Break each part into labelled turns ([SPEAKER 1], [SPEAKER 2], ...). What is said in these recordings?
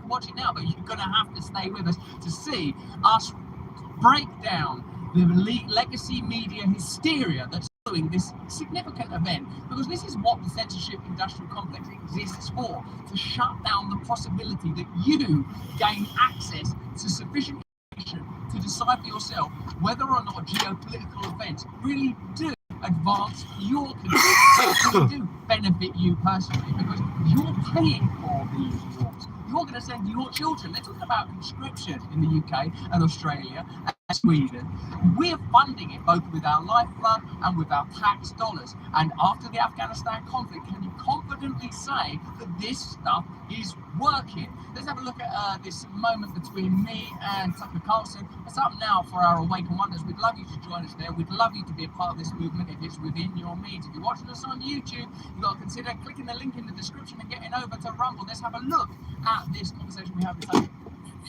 [SPEAKER 1] can watch it now, but you're going to have to stay with us to see us break down the legacy media hysteria that's doing this significant event, because this is what the censorship industrial complex exists for, to shut down the possibility that you gain access to sufficient information to decide for yourself whether or not geopolitical events really do advance your country, really do benefit you personally, because you're paying for these wars. You're going to send your children. They're talking about conscription in the UK and Australia and Sweden. We're funding it both with our lifeblood and with our tax dollars. And after the Afghanistan conflict, can you confidently say that this stuff is working? Let's have a look at this moment between me and Tucker Carlson. It's up now for our Awaken Wonders. We'd love you to join us there. We'd love you to be a part of this movement if it's within your means. If you're watching us on YouTube, you've got to consider clicking the link in the description and getting over to Rumble. Let's have a look at this conversation we have today.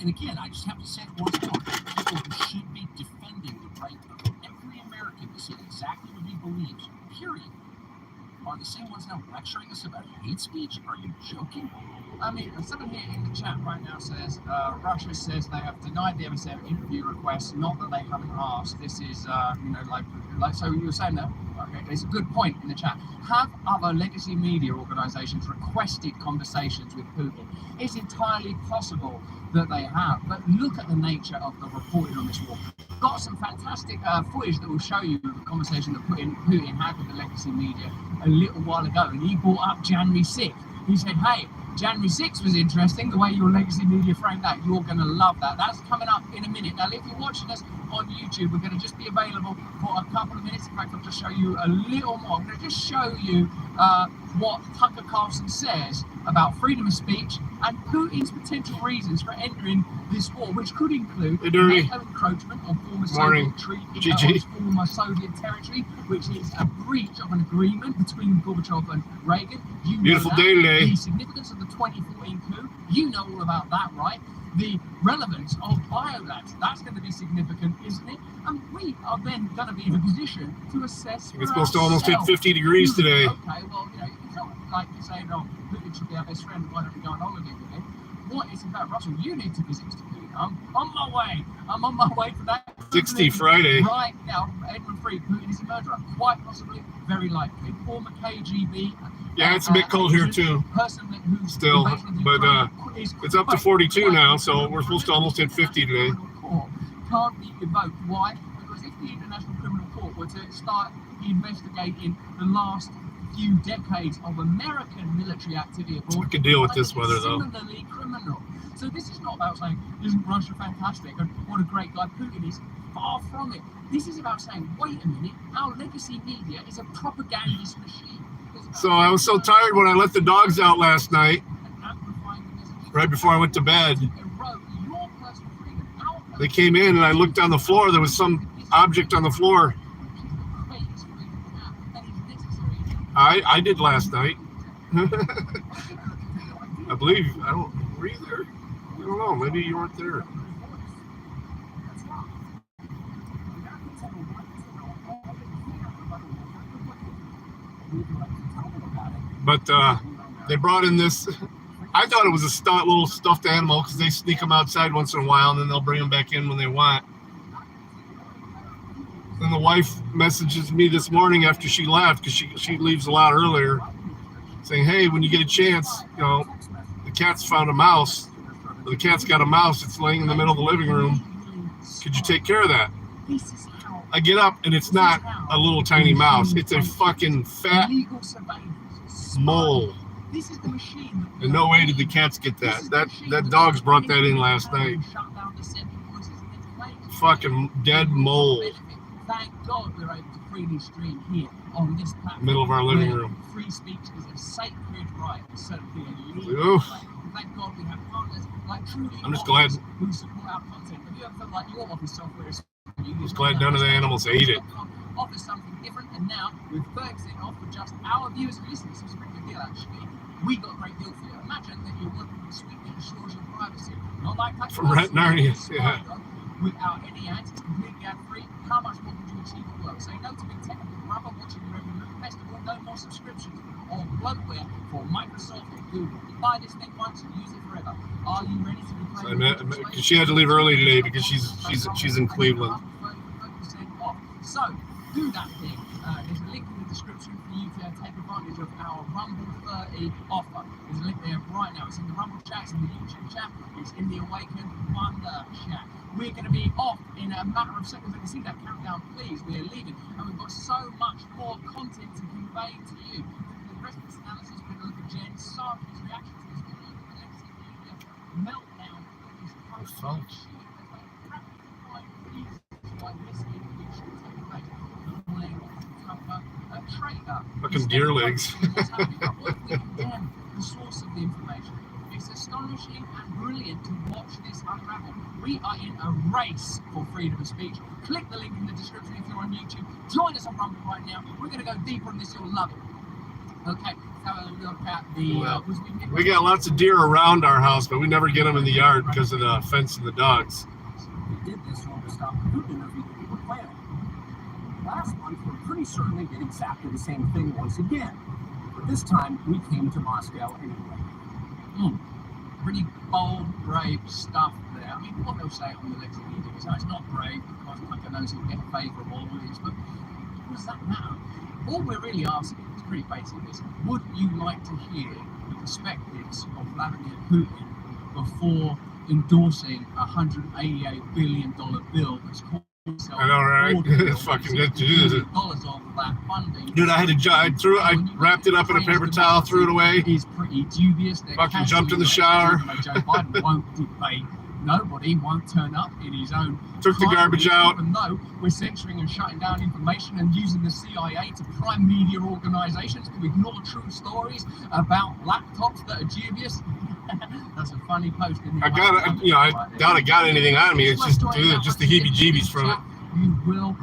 [SPEAKER 2] And again, I just have to say it once more, people who should be defending the right of every American to say exactly what he believes, period, are the same ones now lecturing us about hate speech. Are you joking?
[SPEAKER 1] I mean, someone here in the chat right now says, Russia says they have denied the MSM interview request, not that they haven't asked. This is, like, so you were saying that, okay, it's a good point in the chat. Have other legacy media organizations requested conversations with Putin? It's entirely possible that they have, but look at the nature of the reporting on this war. Got some fantastic footage that will show you the conversation that Putin had with the legacy media a little while ago, and he brought up January 6th. He said, hey, January 6th was interesting, the way your legacy media framed that. You're going to love that. That's coming up in a minute. Now, if you're watching us on YouTube, we're going to just be available for a couple of minutes. In fact, I'll just show you a little more. I'm going to just show you what Tucker Carlson says about freedom of speech and Putin's potential reasons for entering this war, which could include NATO encroachment on former Soviet territory, which is a breach of an agreement between Gorbachev and Reagan. You know
[SPEAKER 3] Beautiful day today.
[SPEAKER 1] The significance of the 2014 coup, you know all about that, right? The relevance of biolabs, that's going to be significant, isn't it? And we are then going to be in a position to assess.
[SPEAKER 3] It's supposed to almost hit 50 degrees today.
[SPEAKER 1] Okay, well, you know, it's not like you're saying, oh, Putin should be our best friend, why don't we go on holiday with him? What is about Russell? You need to visit Mr. Putin. I'm on my way. I'm on my way for that.
[SPEAKER 3] 60 Friday.
[SPEAKER 1] Right now, Edmund Freed, Putin is a murderer. Quite possibly, very likely. Former KGB.
[SPEAKER 3] Yeah, it's a bit cold here too. Still, but it's up to 42 now, so we're supposed to almost hit 50 today.
[SPEAKER 1] Can't be evoked. Why? Because if the International Criminal Court were to start investigating the last few decades of American military activity abroad,
[SPEAKER 3] we can deal with this weather though.
[SPEAKER 1] Similarly criminal. So this is not about saying, isn't Russia fantastic and what a great guy Putin is. Far from it. This is about saying, wait a minute, our legacy media is a propagandist machine.
[SPEAKER 3] So I was so tired when I let the dogs out last night, right before I went to bed. They came in and I looked on the floor. There was some object on the floor. I did last night. I believe, were you there? I don't know, maybe you weren't there. But they brought in this, I thought it was a little stuffed animal because they sneak them outside once in a while and then they'll bring them back in when they want. Then the wife messages me this morning after she left, because she leaves a lot earlier, saying, hey, when you get a chance, you know, the cat's found a mouse. Or the cat's got a mouse. It's laying in the middle of the living room. Could you take care of that? I get up and it's not a little tiny mouse. It's a fucking fat mole. And no way did the cats get that. That dog's brought that in last night. Fucking dead mole.
[SPEAKER 1] Thank God we're able to freely stream here on this platform.
[SPEAKER 3] Middle of our living room.
[SPEAKER 1] Free speech is a sacred right, certainly a legal right. Thank God we have partners like truly.
[SPEAKER 3] I'm just glad
[SPEAKER 1] who support our content. Have you ever felt like your office software is?
[SPEAKER 3] I'm just glad none of the animals ate it.
[SPEAKER 1] Offers something different, and now with 30% off for just our viewers and listeners, it's a pretty good deal actually. We got a great deal for you. Imagine that you're working with a suite that ensures your privacy. Not like that.
[SPEAKER 3] From Red Narnia, yeah.
[SPEAKER 1] Without any ads, it's completely ad-free. How much more could you achieve at work? Say no to big technical rubber, watching your every movie festival, no more subscriptions or bloatware for Microsoft or Google. You buy this thing once and use it forever. Are you ready
[SPEAKER 3] So she had to leave early today because she's in Cleveland.
[SPEAKER 1] So do that thing. There's a link in the description for you to take advantage of our Rumble 30 offer. There's a link there right now. It's in the Rumble chat, it's in the YouTube chat, it's in the Awakened Wonder chat. We're going to be off in a matter of seconds. I can see that countdown, please. We're leaving, and we've got so much more content to convey to you. The rest of this analysis, we're going to look at Jen Psaki's reaction to this. We're going to look at the legacy media meltdown. This post-shit. Why this should take place. A traitor.
[SPEAKER 3] Fucking deer legs.
[SPEAKER 1] We condemn the source of the information. It's astonishing and brilliant to watch this unravel. We are in a race for freedom of speech. Click the link in the description if you're on YouTube. Join us on Rumble right now. We're going to go deeper on this. You'll love it. Okay, let's have a look at the...
[SPEAKER 3] we got lots of deer around our house, but we never get them in the yard because of the fence and the dogs.
[SPEAKER 2] We did this when we stopped the food interview with Quail. Last month, we're pretty certain they did exactly the same thing once again. But this time, we came to Moscow anyway.
[SPEAKER 1] Pretty bold, brave stuff there. I mean, what they'll say on the legacy media is, it's not brave because Tucker knows he'll get a favourable audience, but what does that matter? All we're really asking is pretty basic: is would you like to hear the perspectives of Vladimir Putin before endorsing a $188 billion bill that's called
[SPEAKER 3] I know, right? It's fucking good to do this. Dude, I wrapped it up in a paper towel, threw it away.
[SPEAKER 1] Is pretty dubious.
[SPEAKER 3] Fucking jumped in the shower.
[SPEAKER 1] Joe Biden won't debate. Nobody won't turn up in his own.
[SPEAKER 3] Took the garbage out.
[SPEAKER 1] Even though we're censoring and shutting down information and using the CIA to prime media organizations to ignore true stories about laptops that are dubious. That's a funny post.
[SPEAKER 3] I doubt I got anything on me. It's just the heebie-jeebies from it.
[SPEAKER 1] You will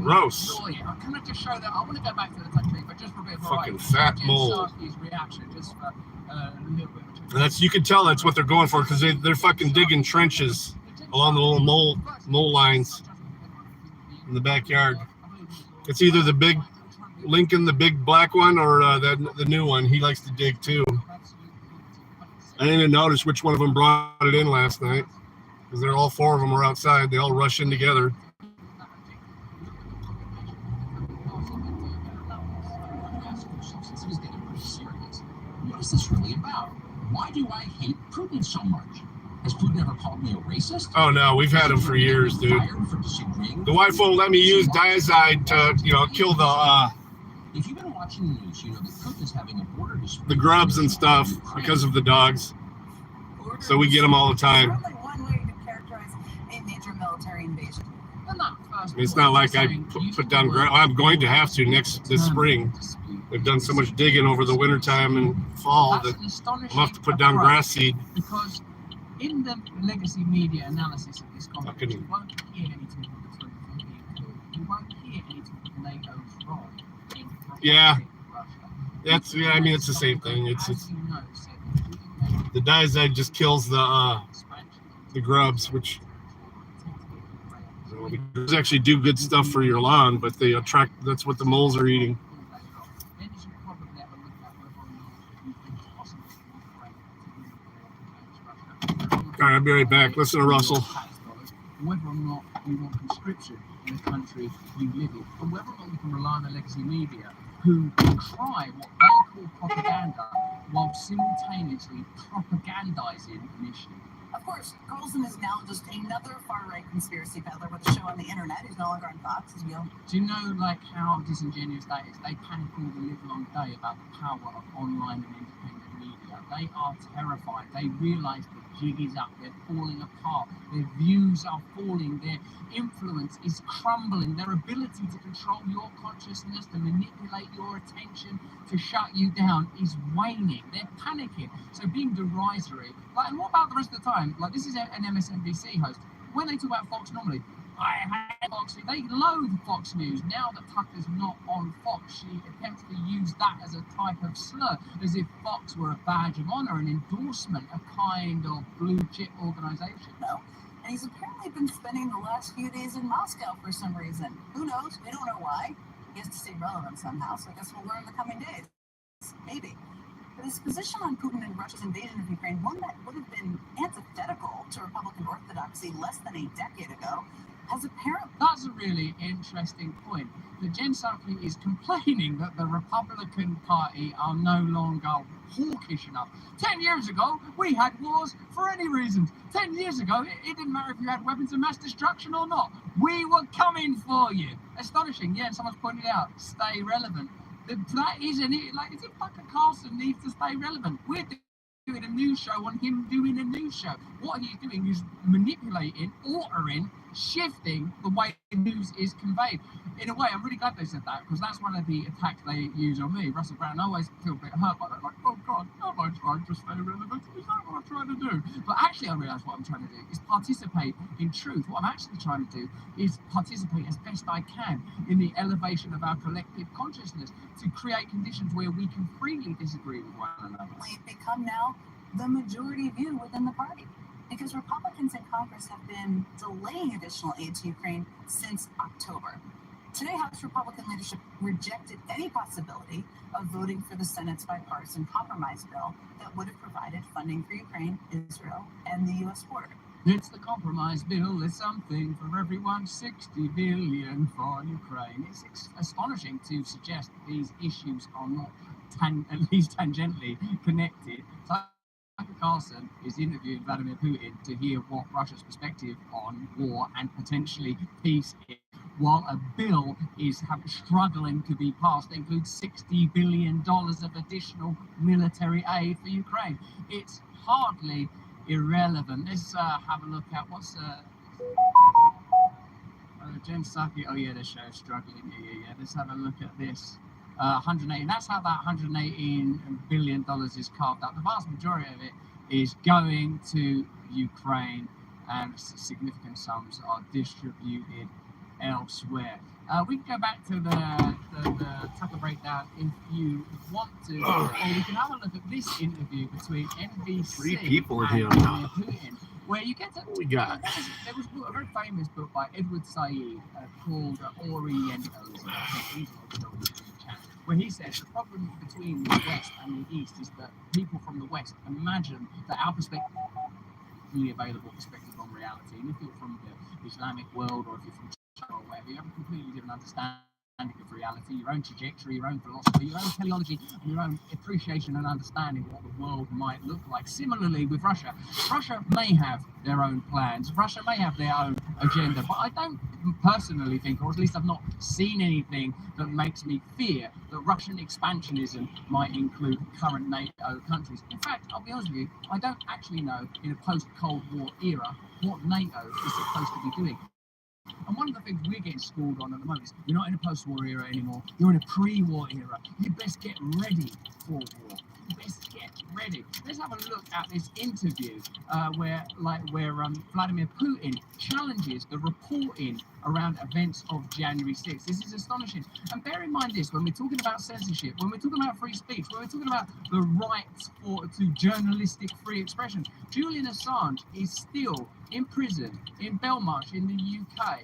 [SPEAKER 3] gross.
[SPEAKER 1] enjoy it. Can I just show that? I want to go back to the country, but just for a bit of
[SPEAKER 3] fucking fat mole.
[SPEAKER 1] Reaction, just for a little bit.
[SPEAKER 3] That's, you can tell that's what they're going for, because they're fucking digging trenches along the little mole lines in the backyard. It's either the big Lincoln, the big black one, or the new one. He likes to dig too. I didn't even notice which one of them brought it in last night, because they're all four of them were outside. They all rush in together.
[SPEAKER 2] What is this really about? Why do I hate Putin so much? Has Putin ever called me a racist?
[SPEAKER 3] Oh no, we've had him for years, dude. The wife won't let me use diazide to, kill the
[SPEAKER 2] If you've been watching the news, you know that Putin's having a border dispute.
[SPEAKER 3] the grubs and stuff because of the dogs. So we get them all the time.
[SPEAKER 4] Only one way to characterize a major military invasion.
[SPEAKER 3] It's not like I put down grass. I'm going to have to this spring. They've done so much digging over the wintertime and fall that I'll have to put down grass seed.
[SPEAKER 1] Because in the legacy media analysis of this conflict, you won't hear any talk of the 2014 you won't hear any talk of NATO's role in
[SPEAKER 3] Yeah.
[SPEAKER 1] Russia.
[SPEAKER 3] I mean, it's the same thing. It's the diazide just kills the grubs, which does actually do good stuff for your lawn, but they attract. That's what the moles are eating. All right, I'll be right back. Listen to Russell.
[SPEAKER 1] Whether or not you want conscription in the country you live in, and whether or not you can rely on the legacy media, who try what they call propaganda while simultaneously propagandizing an issue.
[SPEAKER 4] Of course, Carlson is now just another far-right conspiracy peddler with a show on the internet. He's no longer on Fox, as we all.
[SPEAKER 1] Do you know, how disingenuous that is? They panic all the livelong day about the power of online and independent media. They are terrified. They realise the jig is up. They're falling apart. Their views are falling. Their influence is crumbling. Their ability to control your consciousness, to manipulate your attention, to shut you down is waning. They're panicking. So being derisory. And what about the rest of the time? This is an MSNBC host. When they talk about Fox normally, I hate Fox News. They loathe Fox News. Now that Tucker's not on Fox, she attempts to use that as a type of slur, as if Fox were a badge of honor, an endorsement, a kind of blue chip organization.
[SPEAKER 4] No. And he's apparently been spending the last few days in Moscow for some reason. Who knows? We don't know why. He has to stay relevant somehow, so I guess we'll learn in the coming days. Maybe. But his position on Putin and Russia's invasion of Ukraine, one that would have been antithetical to Republican orthodoxy less than a decade ago has apparently...
[SPEAKER 1] That's a really interesting point. That Jen Psaki is complaining that the Republican Party are no longer hawkish enough. 10 years ago, we had wars for any reasons. 10 years ago, it didn't matter if you had weapons of mass destruction or not. We were coming for you. Astonishing. Yeah, someone's pointed out, stay relevant. That isn't it. Like, is it Tucker Carlson needs to stay relevant? We're doing a news show on him doing a news show. What he's doing is manipulating, altering, shifting the way news is conveyed. In a way, I'm really glad they said that, because that's one of the attacks they use on me. Russell Brand, I always feel a bit hurt by that. Like, oh God, am I trying to stay relevant? Is that what I'm trying to do? But actually, I realise what I'm trying to do is participate in truth. What I'm actually trying to do is participate as best I can in the elevation of our collective consciousness to create conditions where we can freely disagree with one another.
[SPEAKER 4] We've become now the majority view within the party, because Republicans in Congress have been delaying additional aid to Ukraine since October. Today, House Republican leadership rejected any possibility of voting for the Senate's bipartisan compromise bill that would have provided funding for Ukraine, Israel, and the U.S. border.
[SPEAKER 1] It's the compromise bill. It's something for everyone. 60 billion for Ukraine. It's astonishing to suggest that these issues are not at least tangentially connected. Tucker Carlson is interviewing Vladimir Putin to hear what Russia's perspective on war and potentially peace is, while a bill is struggling to be passed that includes $60 billion of additional military aid for Ukraine. It's hardly irrelevant. Let's have a look at what's Jen Psaki. Oh yeah, the show's struggling. Yeah. Let's have a look at this. 118. That's how that $118 billion is carved up. The vast majority of it is going to Ukraine, and significant sums are distributed elsewhere. We can go back to the Tucker breakdown if you want to, or we can have a look at this interview between NBC
[SPEAKER 3] 3 people in here
[SPEAKER 1] and
[SPEAKER 3] now.
[SPEAKER 1] Putin, where you get to.
[SPEAKER 3] What we got?
[SPEAKER 1] There was a very famous book by Edward Said called Orientals, where he says the problem between the West and the East is that people from the West imagine that our perspective, fully available perspective on reality, and if you're from the Islamic world or if you're from China or whatever, you have a completely different understanding of reality, your own trajectory, your own philosophy, your own teleology, and your own appreciation and understanding of what the world might look like. Similarly with Russia, Russia may have their own plans, Russia may have their own agenda, but I don't personally think, or at least I've not seen anything that makes me fear that Russian expansionism might include current NATO countries. In fact, I'll be honest with you, I don't actually know in a post-Cold War era what NATO is supposed to be doing. And one of the things we're getting schooled on at the moment is you're not in a post-war era anymore. You're in a pre-war era. You best get ready for war. You best get ready. Let's have a look at this interview where Vladimir Putin challenges the reporting around events of January 6th. This is astonishing. And bear in mind this, when we're talking about censorship, when we're talking about free speech, when we're talking about the right to journalistic free expression, Julian Assange is still in prison in Belmarsh in the UK.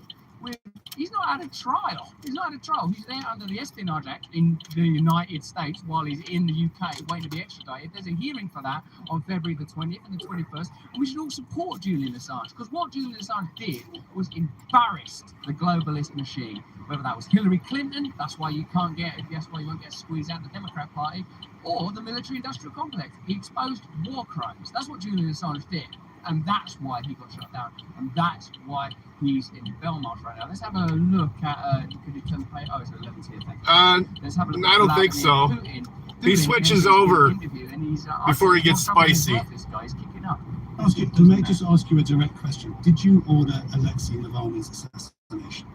[SPEAKER 1] He's not had a trial. He's not had a trial. He's there under the Espionage Act in the United States while he's in the UK waiting to be extradited. There's a hearing for that on February the 20th and the 21st. And we should all support Julian Assange, because what Julian Assange did was embarrassed the globalist machine. Whether that was Hillary Clinton, that's why you won't get squeezed out of the Democrat Party, or the military-industrial complex. He exposed war crimes. That's what Julian Assange did. And that's why he got shut down. And that's why he's in Belmarsh right now. Let's have a look at. Could you turn the page? Oh, it's 11 here. Thank you. Let's have a look.
[SPEAKER 3] I don't think so. He switches over before he gets spicy.
[SPEAKER 1] This guy's kicking up.
[SPEAKER 5] May I just ask you a direct question? Did you order Alexei Navalny's assassination?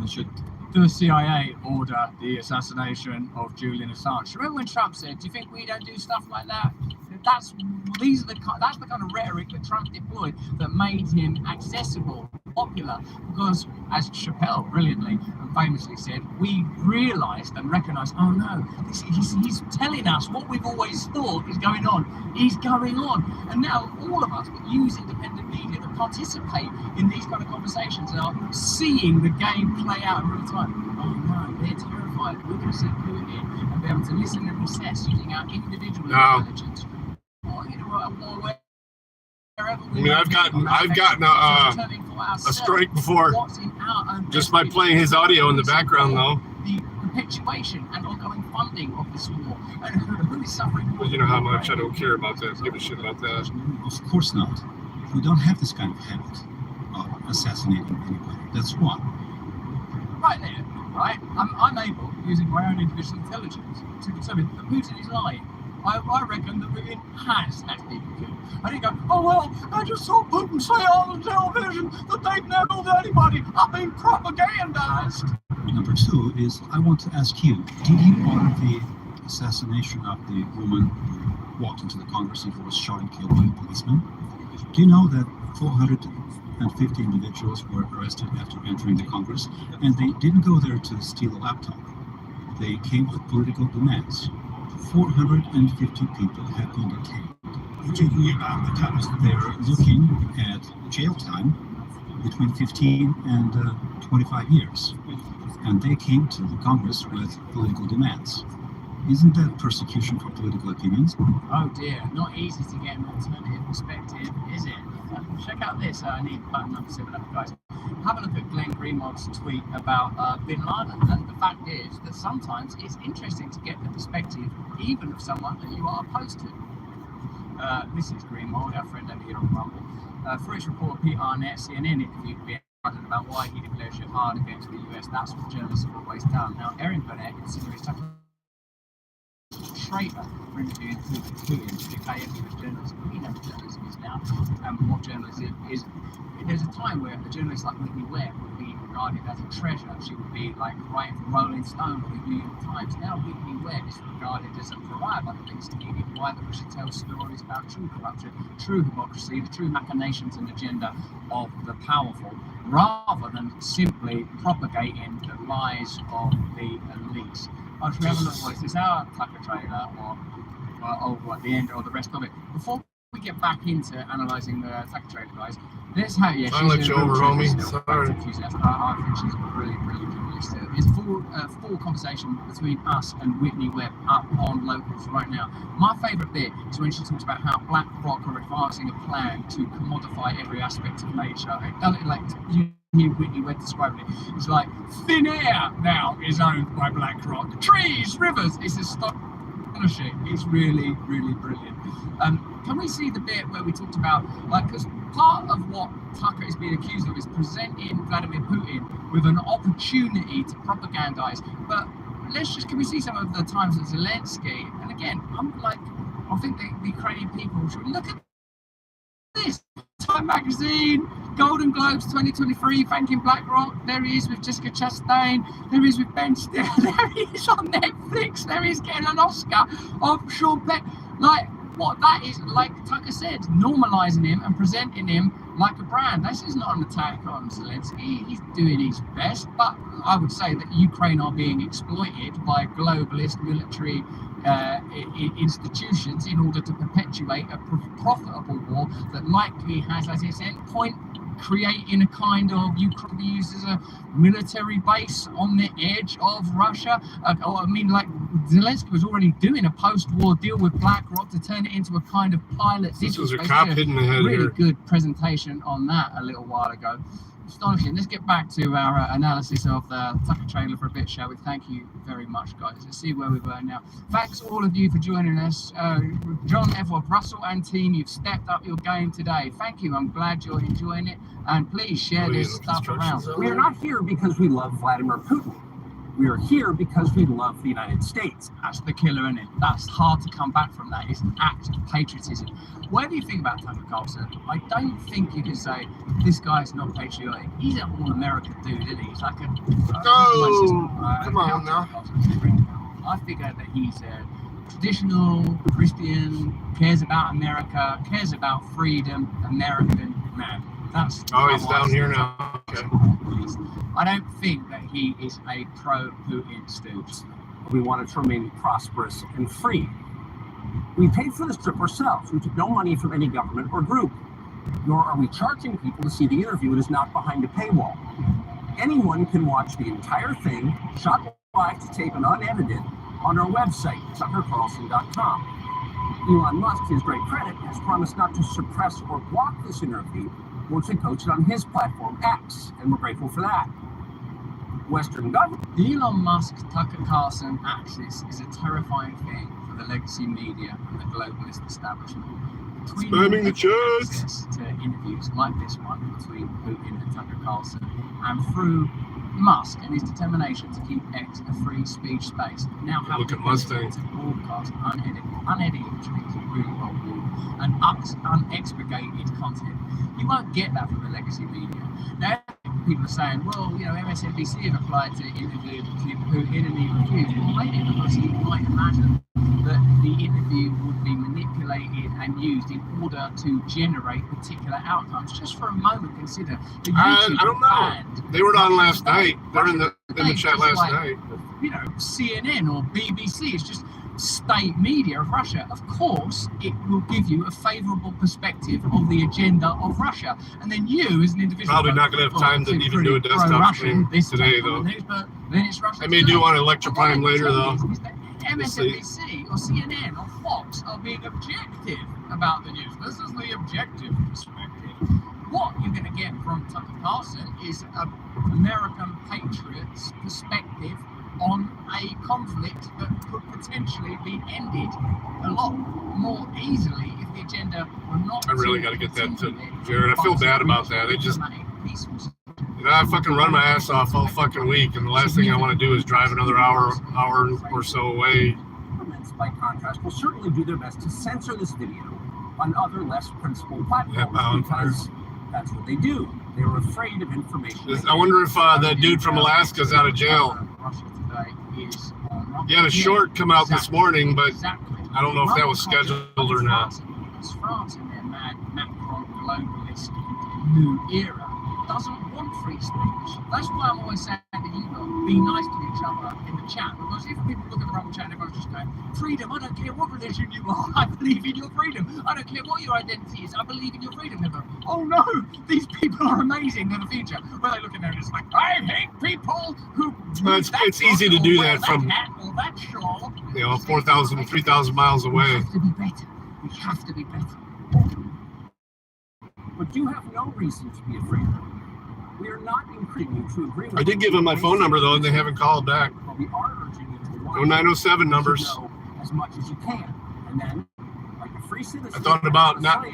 [SPEAKER 1] Should the CIA order the assassination of Julian Assange? Remember when Trump said, "Do you think we don't do stuff like that?" That's the kind of rhetoric that Trump deployed that made him accessible, popular, because as Chappelle brilliantly and famously said, we realized and recognized, oh no, he's telling us what we've always thought is going on. And now all of us that use independent media that participate in these kind of conversations are seeing the game play out in real time. Oh no, they're terrified. We're going to see Putin and be able to listen and assess using our individual intelligence. Or, wherever
[SPEAKER 3] I
[SPEAKER 1] we
[SPEAKER 3] mean, I've gotten a strike before just by playing his audio in the background, though.
[SPEAKER 1] The perpetuation and ongoing funding of this war, and who is suffering more.
[SPEAKER 3] Well, you know how much I don't care about that. Give a shit about that.
[SPEAKER 5] Of course not. We don't have this kind of habit of assassinating anybody. That's one.
[SPEAKER 1] Right there, right? I'm able, using my own individual intelligence, to determine that Putin is lying. I reckon that Putin has had people killed. And you go, oh well, I just saw Putin say on the television that they've never killed anybody. I've been propagandized.
[SPEAKER 5] Number two is, I want to ask you, did you order the assassination of the woman who walked into the Congress and who was shot and killed by a policeman? Do you know that 450 individuals were arrested after entering the Congress, and they didn't go there to steal a laptop? They came with political demands. 450 people have been detained. We're talking about the times they're looking at jail time between 15 and 25 years. And they came to the Congress with political demands. Isn't that persecution for political opinions?
[SPEAKER 1] Oh dear, not easy to get an alternative perspective, is it? Check out this. I need button number 7 up, guys. Have a look at Glenn Greenwald's tweet about Bin Laden. And the fact is that sometimes it's interesting to get the perspective even of someone that you are opposed to. This is Greenwald, our friend over here on Rumble. For his report, Pete Arnett, CNN interviewed Bin Laden about why he declared jihad against the US. That's what journalists have always done. Now, Erin Burnett, considering his traitor for interviewing Putin to declare he was journalism. We know what journalism is now, and what journalism is. There's a time where a journalist like Whitney Webb would be regarded as a treasure. She would be like writing for Rolling Stone or the New York Times. Now Whitney Webb is regarded as a pariah by the things to give you why that she tells stories about true corruption, true hypocrisy, the true machinations and agenda of the powerful, rather than simply propagating the lies of the elites. Oh, should we have a look? Is this our Tucker trailer or at the end or the rest of it? Before we get back into analysing the Tucker trailer, guys, let's have
[SPEAKER 3] I'll let you over, homie. Sorry.
[SPEAKER 1] I think she's a brilliant journalist. There's a full conversation between us and Whitney Webb up on Locals right now. My favourite bit is when she talks about how BlackRock are advancing a plan to commodify every aspect of nature. Whitney Webb describing it. It's like thin air now is owned by BlackRock. Trees, rivers. It's astonishing. It's really, really brilliant. Can we see the bit where we talked about, because part of what Tucker is being accused of is presenting Vladimir Putin with an opportunity to propagandize. But can we see some of the times that Zelensky, and again, I think the Ukrainian people should look at this. Time Magazine, Golden Globes 2023, thanking BlackRock. There he is with Jessica Chastain. There he is with Ben Stiller. There he is on Netflix. There he is getting an Oscar of Sean Penn. What that is, like Tucker said, normalizing him and presenting him like a brand. This is not an attack on Zelensky. He's doing his best, but I would say that Ukraine are being exploited by globalist military institutions in order to perpetuate a profitable war that likely has as its end point creating a kind of Ukraine be used as a military base on the edge of Russia. Zelensky was already doing a post-war deal with BlackRock to turn it into a kind of pilot.
[SPEAKER 3] This was a cop hidden ahead
[SPEAKER 1] really
[SPEAKER 3] here.
[SPEAKER 1] Good presentation on that a little while ago. Astonishing. Let's get back to our analysis of the Tucker trailer for a bit, shall we? Thank you very much, guys. Let's see where we were now. Thanks all of you for joining us. John, Edward, Russell and team, you've stepped up your game today. Thank you. I'm glad you're enjoying it. And please share this stuff around.
[SPEAKER 2] We are not here because we love Vladimir Putin. We are here because we love the United States.
[SPEAKER 1] That's the killer, isn't it? That's hard to come back from that. It's an act of patriotism. What do you think about Tucker Carlson? I don't think you can say this guy's not patriotic. He's an all-American dude, isn't he? He's like a...
[SPEAKER 3] come on now.
[SPEAKER 1] I figure that he's a traditional Christian, cares about America, cares about freedom, American man. That's
[SPEAKER 3] he's down here now. Okay.
[SPEAKER 1] I don't think that he is a pro-Putin stooge.
[SPEAKER 2] We want it to remain prosperous and free. We paid for this trip ourselves. We took no money from any government or group. Nor are we charging people to see the interview. It is not behind a paywall. Anyone can watch the entire thing, shot live to tape and unedited, on our website, tuckercarlson.com. Elon Musk, to his great credit, has promised not to suppress or block this interview once it posts it on his platform, X, and we're grateful for that. Western government.
[SPEAKER 1] The Elon Musk Tucker Carlson axis is a terrifying thing for the legacy media and the globalist establishment.
[SPEAKER 3] Spamming the chats.
[SPEAKER 1] Access to interviews like this one between Putin and Tucker Carlson, and through Musk and his determination to keep X a free speech space, now have
[SPEAKER 3] Look
[SPEAKER 1] the
[SPEAKER 3] at Mustang.
[SPEAKER 1] ability to broadcast unedited, which is really well done, and unexpurgated content. You won't get that from the legacy media. Now, people are saying, well, you know, MSNBC have applied to interview Putin and he refused. Well, maybe because he might imagine that the interview would be manipulated and used in order to generate particular outcomes. Just for a moment, consider the YouTube
[SPEAKER 3] I don't know.
[SPEAKER 1] banned.
[SPEAKER 3] They were on last night. They're in the chat last night.
[SPEAKER 1] You know, CNN or BBC is just state media of Russia. Of course, it will give you a favourable perspective of the agenda of Russia, and then you, as an individual,
[SPEAKER 3] Probably not going to have time to even do a desktop stream today, though.
[SPEAKER 1] Then it's Russia.
[SPEAKER 3] I may do one at Lecture Prime later, though.
[SPEAKER 1] MSNBC or CNN or Fox are being objective about the news. This is the objective perspective. What you're going to get from Tucker Carlson is an American patriot's perspective on a conflict that could potentially be ended a lot more easily if the agenda were not.
[SPEAKER 3] I really got to get that to Jared. I feel bad about that. It just, I fucking run my ass off all fucking week, and the last thing I want to do is drive another hour or so away.
[SPEAKER 2] Governments, by contrast, will certainly do their best to censor this video on other less principled platforms because that's what they do. They're afraid of information.
[SPEAKER 3] I wonder if that dude from Alaska's out of jail. He had a short come out this morning, but I don't know if that was scheduled or not.
[SPEAKER 1] France in their mad Macron globalist new era doesn't want free speech. That's why I'm always saying to you, be nice to each other in the chat, because if people look at the Rumble chat and everyone's just going, freedom, I don't care what religion you are, I believe in your freedom. I don't care what your identity is, I believe in your freedom. They're like, oh no, these people are amazing in the future. Well, they look at them and it's like, I hate people who
[SPEAKER 3] it's easy to do that from,
[SPEAKER 1] that shawl.
[SPEAKER 3] 4,000, 3,000 miles away.
[SPEAKER 1] We have to be better. We have to be better.
[SPEAKER 2] But you have no reason to be afraid of them. We are not encouraging you to agree with
[SPEAKER 3] I did give them my phone number, though, and they haven't called back.
[SPEAKER 2] But we are urging you to
[SPEAKER 3] No 907 numbers.
[SPEAKER 2] know as much as you can. And then, like a free citizen,
[SPEAKER 3] I thought about not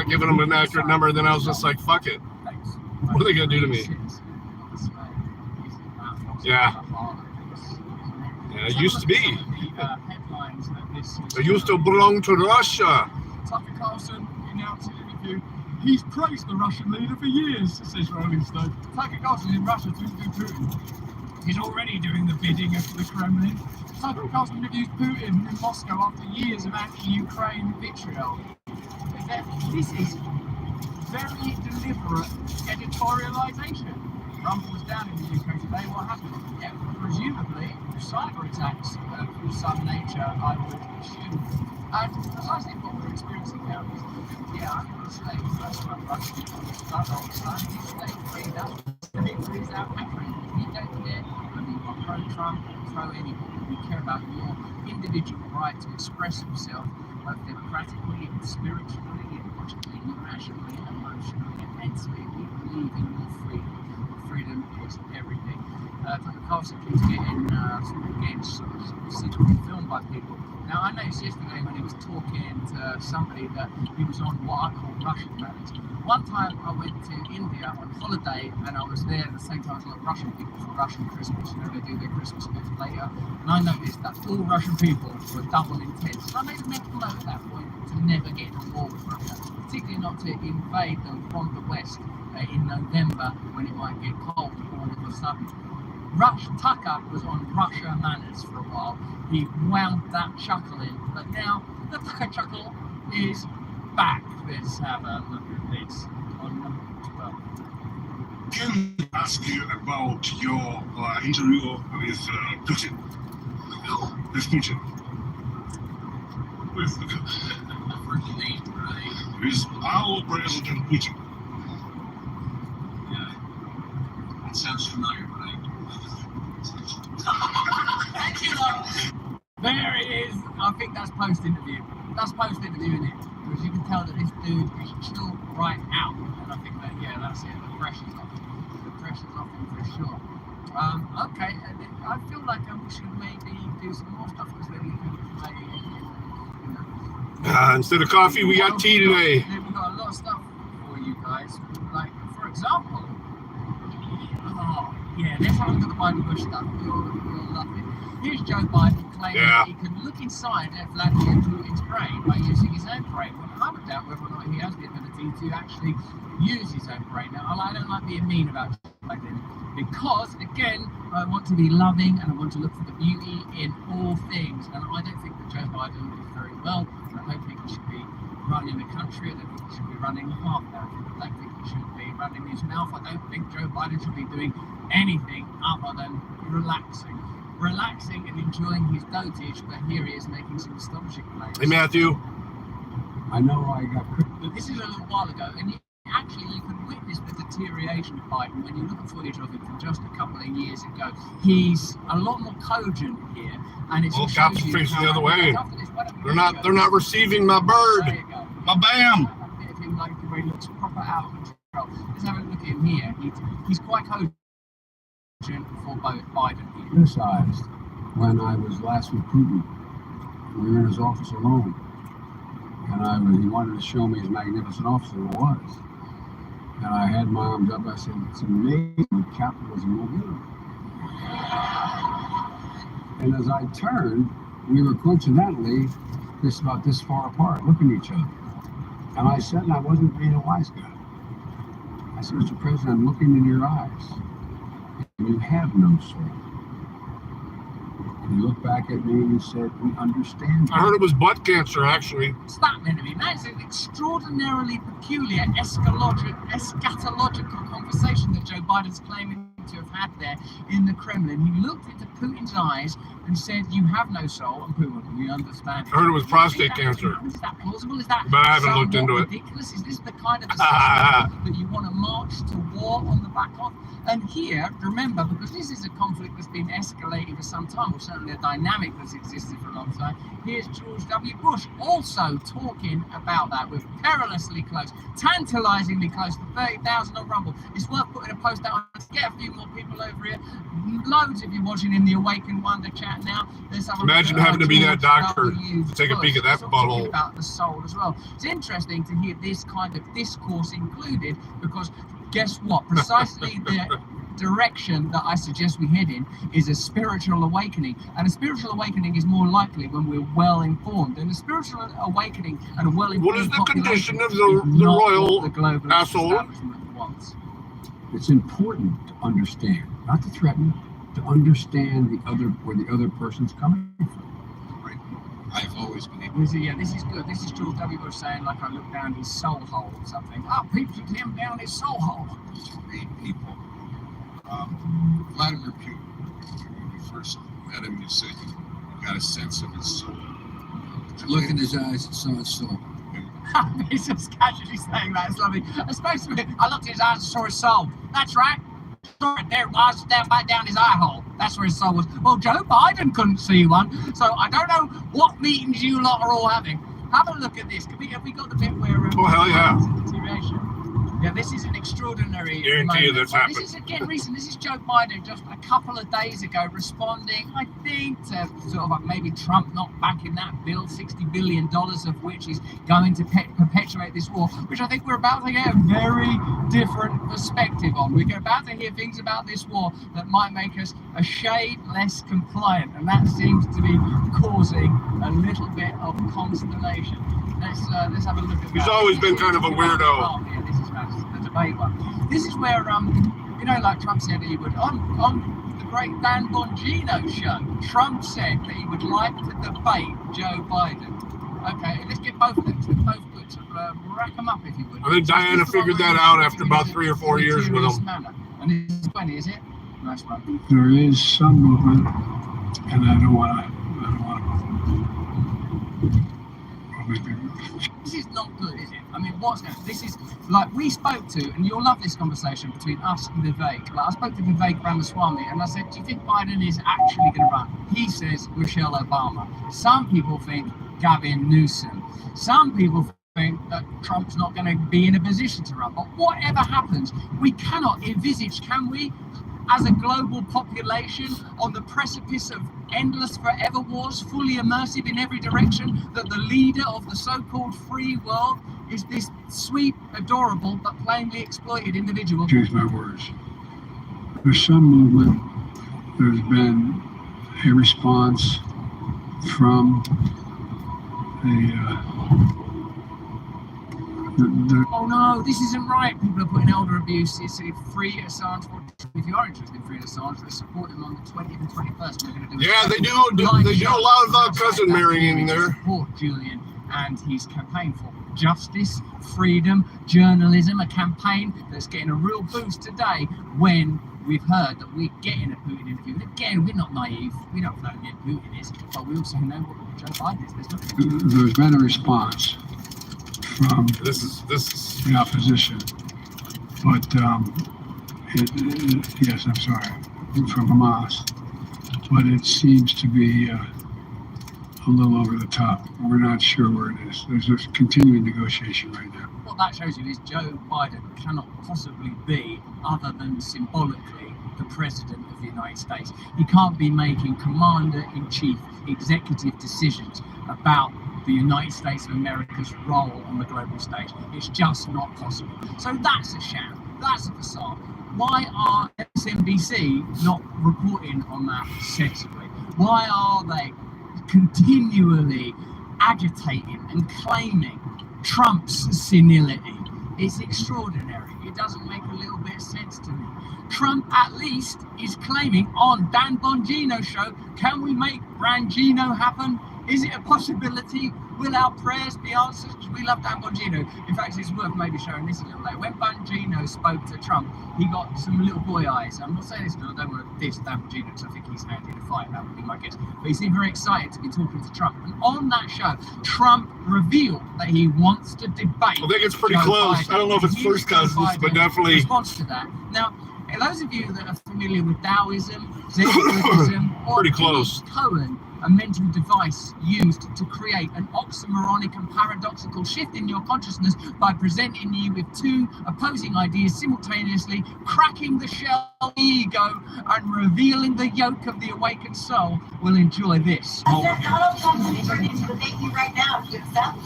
[SPEAKER 3] giving them an accurate number, and then I was just like, fuck it.
[SPEAKER 2] Thanks.
[SPEAKER 3] What are they going to do to me? Yeah. Yeah, it used to be. I used to belong to Russia.
[SPEAKER 1] Tucker Carlson announced in an interview, he's praised the Russian leader for years, says Rolling Stone. Tucker Carlson in Russia to Putin. He's already doing the bidding of the Kremlin. Tucker Carlson interviews Putin in Moscow after years of anti-Ukraine vitriol. This is very deliberate editorialization. Trump was down in the UK today. What happened? Yeah, presumably cyber attacks of some nature, I would assume. And precisely what we're experiencing now is, yeah, I'm going to say that's what Russian people start on Sunday, stay free, that's the victory is our country. We don't care, I mean, we're pro-Trump, pro-anybody. We care about your individual right to express yourself both democratically, spiritually, logically, rationally, emotionally, and mentally. We believe in your freedom. Freedom is everything. Tucker Carlson keeps getting secretly filmed by people. Now, I noticed yesterday when he was talking to somebody that he was on what I call Russian rallies. One time I went to India on holiday and I was there at the same time as a lot of Russian people for Russian Christmas. You know, they do their Christmas bit later. And I noticed that all Russian people were double intense. So I made a mental note at that point to never get into war with Russia, particularly not to invade them from the west in November when it might get cold all of a sudden. Tucker was on Russia manners for a while. He wound that chuckle in, but now the Tucker chuckle is back. Let's have a look at this on number 12.
[SPEAKER 6] Can I ask you about your interview with Putin? With Putin. With our President Putin.
[SPEAKER 1] Sounds familiar, but There it is. I think that's post-interview. That's post-interview, isn't it? Because you can tell that this dude is chilled right out. And I think that, yeah, that's it. The pressure's off. The pressure's off him for sure. Okay, and then I feel like we should maybe do some more stuff because then we can play,
[SPEAKER 3] Instead of coffee, we got tea today.
[SPEAKER 1] We've got a lot of stuff for you guys. Like, for example, let's have a look at the Biden Bush stuff. You'll love it. Here's Joe Biden claiming he can look inside Vladimir Putin's brain by using his own brain. Well, I would doubt whether or not he has the ability to actually use his own brain. Now, I don't like being mean about Joe Biden because, again, I want to be loving and I want to look for the beauty in all things. And I don't think that Joe Biden is very well. I don't think he should be running the country. I don't think he should be running the half marathon. I don't think he should be running his mouth. I don't think Joe Biden should be doing anything other than relaxing and enjoying his dotage, but here he is making some astonishing claims.
[SPEAKER 3] Hey, Matthew.
[SPEAKER 5] I know I got.
[SPEAKER 1] This is a little while ago, and you can witness the deterioration of Biden when you look at footage of him from just a couple of years ago. He's a lot more cogent here, and it's
[SPEAKER 3] cops are facing the other way. They're not receiving my bird. My bam.
[SPEAKER 1] Like the way he looks proper out of control. Let's have a look at him here. He's quite cogent for both Biden.
[SPEAKER 5] Criticized when I was last with Putin. We were in his office alone, and he wanted to show me his magnificent office, and it was. And I had my arms up. I said, "It's amazing what capitalism will do." And as I turned, we were coincidentally just about this far apart, looking at each other. And I said, and I wasn't being a wise guy. I said, "Mr. President, I'm looking in your eyes, and you have no soul." And he looked back at me and he said, "We understand."
[SPEAKER 3] I heard it was butt cancer, actually.
[SPEAKER 1] What's that meant to be? That's an extraordinarily peculiar eschatological conversation that Joe Biden's claiming to have had there in the Kremlin. He looked into Putin's eyes and said, "You have no soul," and Putin, we understand.
[SPEAKER 3] I heard it was prostate cancer.
[SPEAKER 1] Is that plausible? Is that
[SPEAKER 3] but I haven't looked into it.
[SPEAKER 1] Ridiculous? Is this the kind of assessment that you want to march to war on the back of? And here, remember, because this is a conflict that's been escalating for some time, or certainly a dynamic that's existed for a long time, here's George W. Bush also talking about that. We're perilously close, tantalizingly close to 30,000 on Rumble. It's worth putting a post out to get a few more people over here. Loads of you watching in the Awaken Wonder chat now.
[SPEAKER 3] Imagine having to be that doctor to take a peek at that butthole.
[SPEAKER 1] About the soul as well. It's interesting to hear this kind of discourse included because guess what? Precisely the direction that I suggest we head in is a spiritual awakening. And a spiritual awakening is more likely when we're well informed. And a spiritual awakening and a well informed
[SPEAKER 3] What is the condition of the royal asshole?
[SPEAKER 1] Wants.
[SPEAKER 5] It's important to understand, not to threaten, to understand where the other person's coming from.
[SPEAKER 6] Right. I've always been able.
[SPEAKER 1] This is good. This is George W. Bush saying, like, I look down his soul hole or something. Oh, people should him down his soul hole.
[SPEAKER 6] To read people. Vladimir Putin, when you first met him, you said you got a sense of his soul.
[SPEAKER 5] Look in his eyes and saw his soul.
[SPEAKER 1] He's just casually saying that. It's lovely. Especially, I looked in his eyes and saw his soul. That's right. Right there, I was right down his eye hole. That's where his soul was. Well, Joe Biden couldn't see one, so I don't know what meetings you lot are all having. Have a look at this. Have we got the bit where?
[SPEAKER 3] Oh hell yeah!
[SPEAKER 1] Yeah, this is an extraordinary
[SPEAKER 3] Guarantee you
[SPEAKER 1] moment.
[SPEAKER 3] this happened.
[SPEAKER 1] This is again recent. This is Joe Biden just a couple of days ago responding, I think, to sort of like maybe Trump not backing that bill, $60 billion of which is going to perpetuate this war, which I think we're about to get a very different perspective on. We're about to hear things about this war that might make us a shade less compliant, and that seems to be causing a little bit of consternation. Let's have a look at that.
[SPEAKER 3] He's always been kind of a weirdo.
[SPEAKER 1] Oh, yeah, this is the debate one. This is where like Trump said he would on the great Dan Bongino show. Trump said that he would like to debate Joe Biden. Okay, let's get both of them. Both good. So, rack them up if you would.
[SPEAKER 3] I think Diana figured that out after about 3 or 4 years with him.
[SPEAKER 1] And this is 20, is it? Nice one.
[SPEAKER 5] There is some movement, and I don't want to
[SPEAKER 1] This is not good, is it? I mean, this is like we spoke to, and you'll love this conversation between us and Vivek. Like I spoke to Vivek Ramaswamy, and I said, "Do you think Biden is actually going to run?" He says Michelle Obama. Some people think Gavin Newsom. Some people think that Trump's not going to be in a position to run. But whatever happens, we cannot envisage, can we, as a global population on the precipice of endless forever wars, fully immersive in every direction, that the leader of the so-called free world is this sweet, adorable, but plainly exploited individual?
[SPEAKER 7] Choose my words. There's some movement. There's been a response from
[SPEAKER 1] Oh no, this isn't right. People are putting elder abuse. It's free Assange. If you are interested in free Assange, let's support him on the 20th and 21st. We're going to do
[SPEAKER 3] They do a lot of cousin marrying there.
[SPEAKER 1] Support Julian and his campaign for justice, freedom, journalism, a campaign that's getting a real boost today when we've heard that we're getting a Putin interview. And again, we're not naive. We don't know who Putin is, but we also know what Joe Biden is.
[SPEAKER 7] There's been a response from
[SPEAKER 3] This is
[SPEAKER 7] the opposition, but yes, I'm sorry, from Hamas, but it seems to be a little over the top. We're not sure where it is. There's a continuing negotiation right now.
[SPEAKER 1] What that shows you is Joe Biden cannot possibly be, other than symbolically, the president of the United States. He can't be making commander-in-chief executive decisions about the United States of America's role on the global stage. It's just not possible. So that's a sham. That's a facade. Why are MSNBC not reporting on that sensibly? Why are they continually agitating and claiming Trump's senility? It's extraordinary. It doesn't make a little bit of sense to me. Trump at least is claiming on Dan Bongino's show, can we make Brangino happen? Is it a possibility? Will our prayers be answered? We love Dan Bongino. In fact, it's worth maybe showing this a little later. When Bongino spoke to Trump, he got some little boy eyes. I'm not saying this because I don't want to diss Dan Bongino because I think he's handy in a fight. That would be my guess. But he seemed very excited to be talking to Trump. And on that show, Trump revealed that he wants to debate.
[SPEAKER 3] I think it's pretty
[SPEAKER 1] Joe
[SPEAKER 3] close.
[SPEAKER 1] Biden.
[SPEAKER 3] I don't know if it's first cousins, but definitely.
[SPEAKER 1] Response to that. Now, those of you that are familiar with Taoism, Zen Buddhism, or
[SPEAKER 3] Pretty close.
[SPEAKER 1] Koan, a mental device used to create an oxymoronic and paradoxical shift in your consciousness by presenting you with two opposing ideas simultaneously, cracking the shell of the ego and revealing the yoke of the awakened soul, will enjoy this.
[SPEAKER 8] I said Donald Trump's introduced to debate you right now. Do you accept?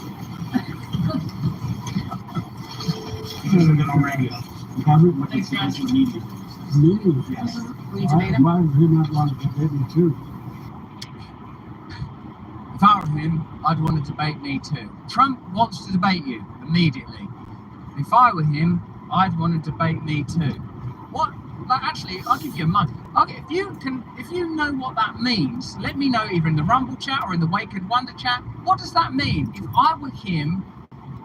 [SPEAKER 5] What is the media? Yes.
[SPEAKER 8] Will you debate him?
[SPEAKER 7] Why would he not want to debate me too?
[SPEAKER 1] If I were him, I'd want to debate me too. Trump wants to debate you immediately. If I were him, I'd want to debate me too. What? Like, actually, I'll give you a mug. Okay, if you know what that means, let me know either in the Rumble chat or in the Wake and Wonder chat. What does that mean? If I were him,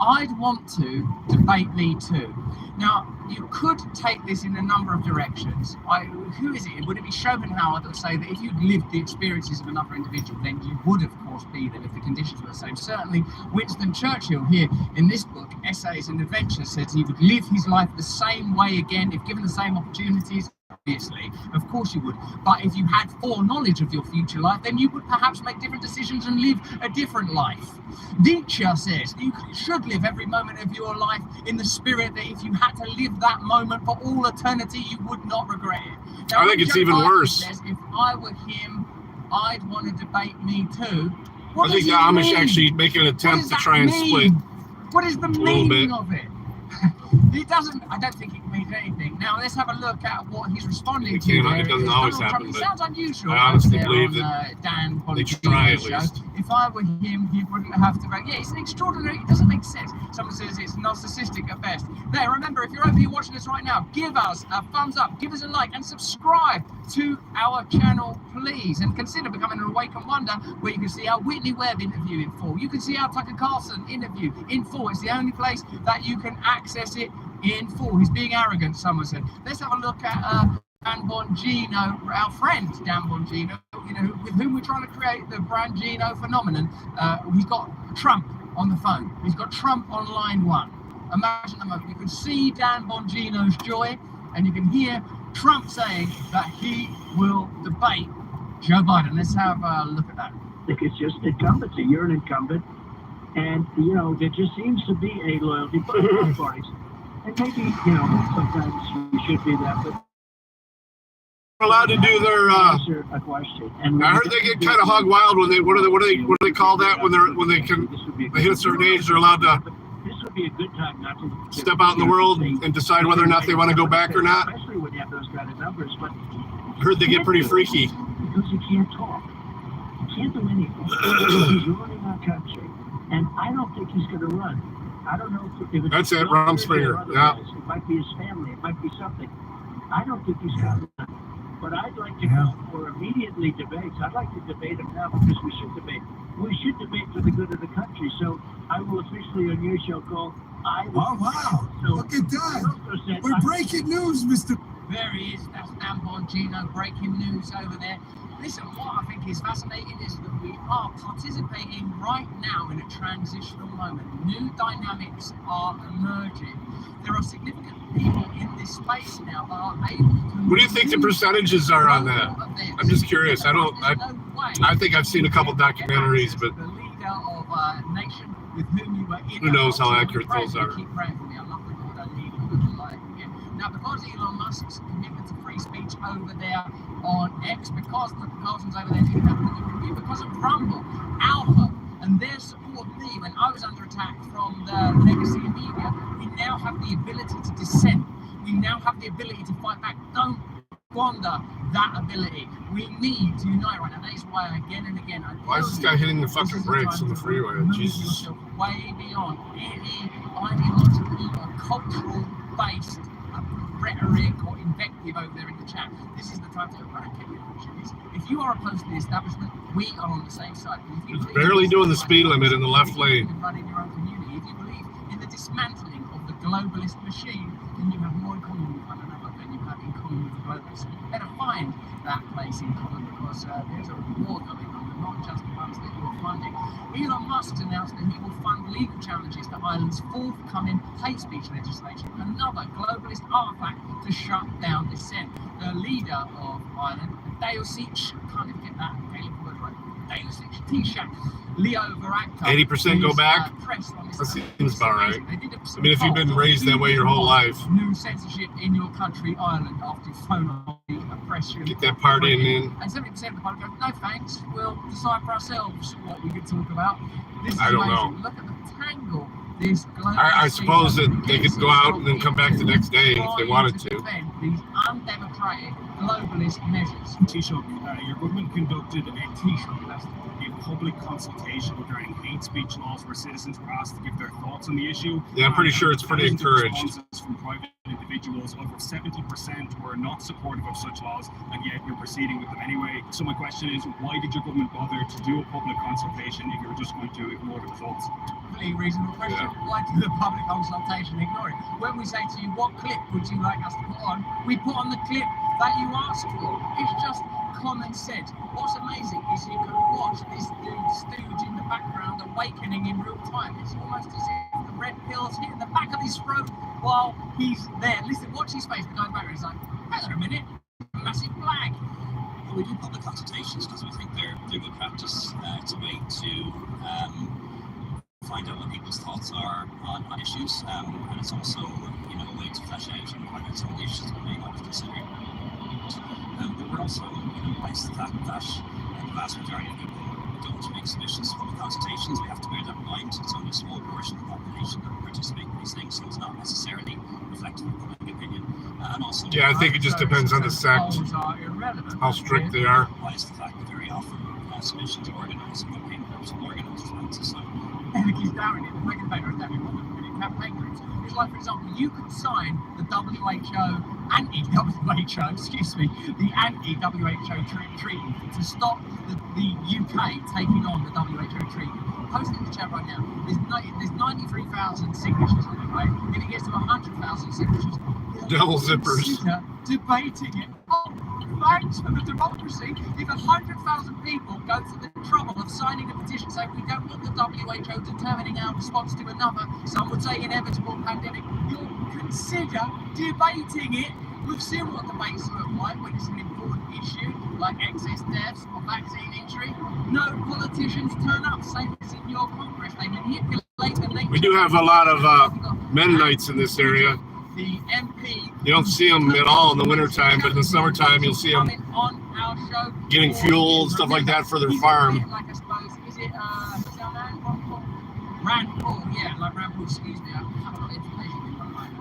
[SPEAKER 1] I'd want to debate me too. Now, you could take this in a number of directions. Who is it? Would it be Schopenhauer that would say that if you'd lived the experiences of another individual, then you would, of course, be them if the conditions were the same? Certainly, Winston Churchill here in this book, Essays and Adventures, says he would live his life the same way again if given the same opportunities. Obviously, of course you would. But if you had foreknowledge of your future life, then you would perhaps make different decisions and live a different life. Nietzsche says you should live every moment of your life in the spirit that if you had to live that moment for all eternity, you would not regret it. Now,
[SPEAKER 3] I think it's even worse.
[SPEAKER 1] Says, if I were him, I'd want to debate me too.
[SPEAKER 3] I think the Amish actually make an attempt to try and split.
[SPEAKER 1] What is the
[SPEAKER 3] little
[SPEAKER 1] meaning
[SPEAKER 3] bit.
[SPEAKER 1] of it? I don't think it means anything. Now let's have a look at what he's responding to.
[SPEAKER 3] It doesn't always
[SPEAKER 1] Donald Trump.
[SPEAKER 3] happen,
[SPEAKER 1] It
[SPEAKER 3] but
[SPEAKER 1] sounds unusual.
[SPEAKER 3] I honestly
[SPEAKER 1] there
[SPEAKER 3] believe
[SPEAKER 1] on,
[SPEAKER 3] that
[SPEAKER 1] Dan
[SPEAKER 3] they try at
[SPEAKER 1] Bongino's
[SPEAKER 3] least.
[SPEAKER 1] show. If I were him, he wouldn't have to. Yeah, it's an extraordinary. It doesn't make sense. Someone says it's narcissistic at best. There, remember, if you're over here watching this right now, give us a thumbs up, give us a like, and subscribe to our channel, please. And consider becoming an Awake and Wonder, where you can see our Whitney Webb interview in full. You can see our Tucker Carlson interview in full. It's the only place that you can access it in full. He's being arrogant, someone said. Let's have a look at Dan Bongino, our friend Dan Bongino, with whom we're trying to create the Brangino phenomenon. He's got Trump on the phone. He's got Trump on line one. Imagine the moment. You can see Dan Bongino's joy, and you can hear Trump saying that he will debate Joe Biden. Let's have a look at that.
[SPEAKER 9] I think it's just incumbency. You're an incumbent. And, you know, there just seems to be a loyalty for both parties. And maybe, you know, sometimes you should be that, but
[SPEAKER 3] allowed to do their
[SPEAKER 9] answer a question. And
[SPEAKER 3] I heard they get kind of hog wild when they what do they call that when they hit a certain age, they're allowed to
[SPEAKER 9] this would be a good time not to
[SPEAKER 3] step out in the world and decide whether or not they want to go back or not.
[SPEAKER 9] Especially when you have those kind of numbers, but
[SPEAKER 3] I heard they get pretty freaky.
[SPEAKER 9] because you can't talk. You can't do anything. He's ruining our country. And I don't think he's going to run. I don't know if it's
[SPEAKER 3] That's it, Rumspringer. Yeah.
[SPEAKER 9] It might be his family. It might be something. I don't think he's going to run. But I'd like to go for immediately debates. I'd like to debate him now because we should debate. We should debate for the good of the country. So I will officially on your show call.
[SPEAKER 10] Oh, wow.
[SPEAKER 9] So
[SPEAKER 10] look at that. We're breaking news, Mr.
[SPEAKER 1] There he is. That's Dan Bongino, breaking news over there. Listen, what I think is fascinating is that we are participating right now in a transitional moment. New dynamics are emerging. There are significant people in this space now that are able to...
[SPEAKER 3] What do you think the percentages are on that? I'm just curious. I think I've seen a couple documentaries, but
[SPEAKER 1] the leader of a nation with whom you were in...
[SPEAKER 3] Who knows how accurate those are?
[SPEAKER 1] Keep praying for me. I'm not the Lord, I need you like it. Now, because Elon Musk's commitment to free speech over there on X, because the Carlson's over there doing that review, because of Rumble, Alpha, and their support of me when I was under attack from the legacy media, we now have the ability to dissent. We now have the ability to fight back. Don't squander that ability. We need to unite right now. That is why again and again
[SPEAKER 3] why is this guy hitting the fucking brakes on the freeway? Jesus.
[SPEAKER 1] Way beyond any ideological or cultural based rhetoric or invective over there in the chat. This is the time to eradicate the opportunities. If you are opposed to the establishment, we are on the same side.
[SPEAKER 3] It's barely doing the speed limit in the left lane.
[SPEAKER 1] Running your own community. If you believe in the dismantling of the globalist machine, then you have more in common with one another than you have in common with the globalists. You better find that place in common because there's a war going on, and not just the ones that you're funding. Elon Musk announced that he will fund legal challenges to Ireland's forthcoming hate speech legislation, another globalist artifact to shut down dissent. The leader of Ireland, Daoiseach, can't even get that Gaelic word right, Daoiseach Taoiseach, Leo Varadkar,
[SPEAKER 3] 80% go back? That seems about right. I mean, if you've been raised that way your whole life.
[SPEAKER 1] New censorship in your country, Ireland, after you phone on the oppression.
[SPEAKER 3] Get that party in.
[SPEAKER 1] And 70% of the public go, no thanks, we'll decide for ourselves what we can talk about. This is
[SPEAKER 3] I don't
[SPEAKER 1] amazing.
[SPEAKER 3] know.
[SPEAKER 1] Look at the tangle. This
[SPEAKER 3] I suppose that they could go out and then come back the next day if they wanted to.
[SPEAKER 1] Defend these undemocratic globalist measures.
[SPEAKER 11] Taoiseach, your government conducted a public consultation regarding hate speech laws where citizens were asked to give their thoughts on the issue.
[SPEAKER 3] Yeah, I'm pretty sure it's pretty encouraged.
[SPEAKER 11] Responses from private individuals, over 70% were not supportive of such laws, and yet you're proceeding with them anyway. So my question is, why did your government bother to do a public consultation if you were just going to ignore the results?
[SPEAKER 1] Completely reasonable question.
[SPEAKER 3] Yeah.
[SPEAKER 1] Why do the public consultation ignore it? When we say to you, what clip would you like us to put on? We put on the clip that you asked for. It's just common sense. What's amazing is you can watch this dude stooge in the background awakening in real time. It's almost as if the red pill's hitting the back of his throat while he's there. Listen, watch his face. The guy in the background is like, hang on a minute, massive flag.
[SPEAKER 12] We do public consultations because we think they're good practice. It's a way to find out what people's thoughts are on issues, and it's also a way to flesh out and find out some of the issues that we may not have considered. But we're also biased the fact that the vast majority of people don't make submissions to public consultations. We have to bear that in mind. It's only a small portion of the population that participate in these things, so it's not necessarily reflective of public opinion. And also,
[SPEAKER 3] Yeah, I think it just depends on the sect, how strict they are.
[SPEAKER 12] Biased the fact that very often submissions are organised and campaign groups are organised as well. So
[SPEAKER 1] And he's down it, the regulator is having one of the campaign groups. It's like, for example, you could sign the WHO, anti-WHO, excuse me, the anti-WHO treaty to stop the UK taking on the WHO treaty. Post it in the chat right now. There's 93,000 signatures on it, right? If it gets to 100,000 signatures,
[SPEAKER 3] Double zippers.
[SPEAKER 1] debating it. Oh, thanks for the democracy if 100,000 people go to the trouble of signing a petition saying we don't want the WHO determining our response to another, some would say inevitable pandemic, you'll consider debating it. We've seen what debates look like when it's an important issue, like excess deaths or vaccine injury. No politicians turn up, same as in your Congress. They manipulate the nature.
[SPEAKER 3] We do have a lot of Mennonites in this area.
[SPEAKER 1] The MP.
[SPEAKER 3] You don't see them at all in the wintertime, but in the summertime you'll see them
[SPEAKER 1] on our show
[SPEAKER 3] getting fuel, stuff like that for their farm.
[SPEAKER 1] Like I suppose, is it Rand Paul? Yeah, like Rand Paul, excuse me, I have a lot of information in my mind.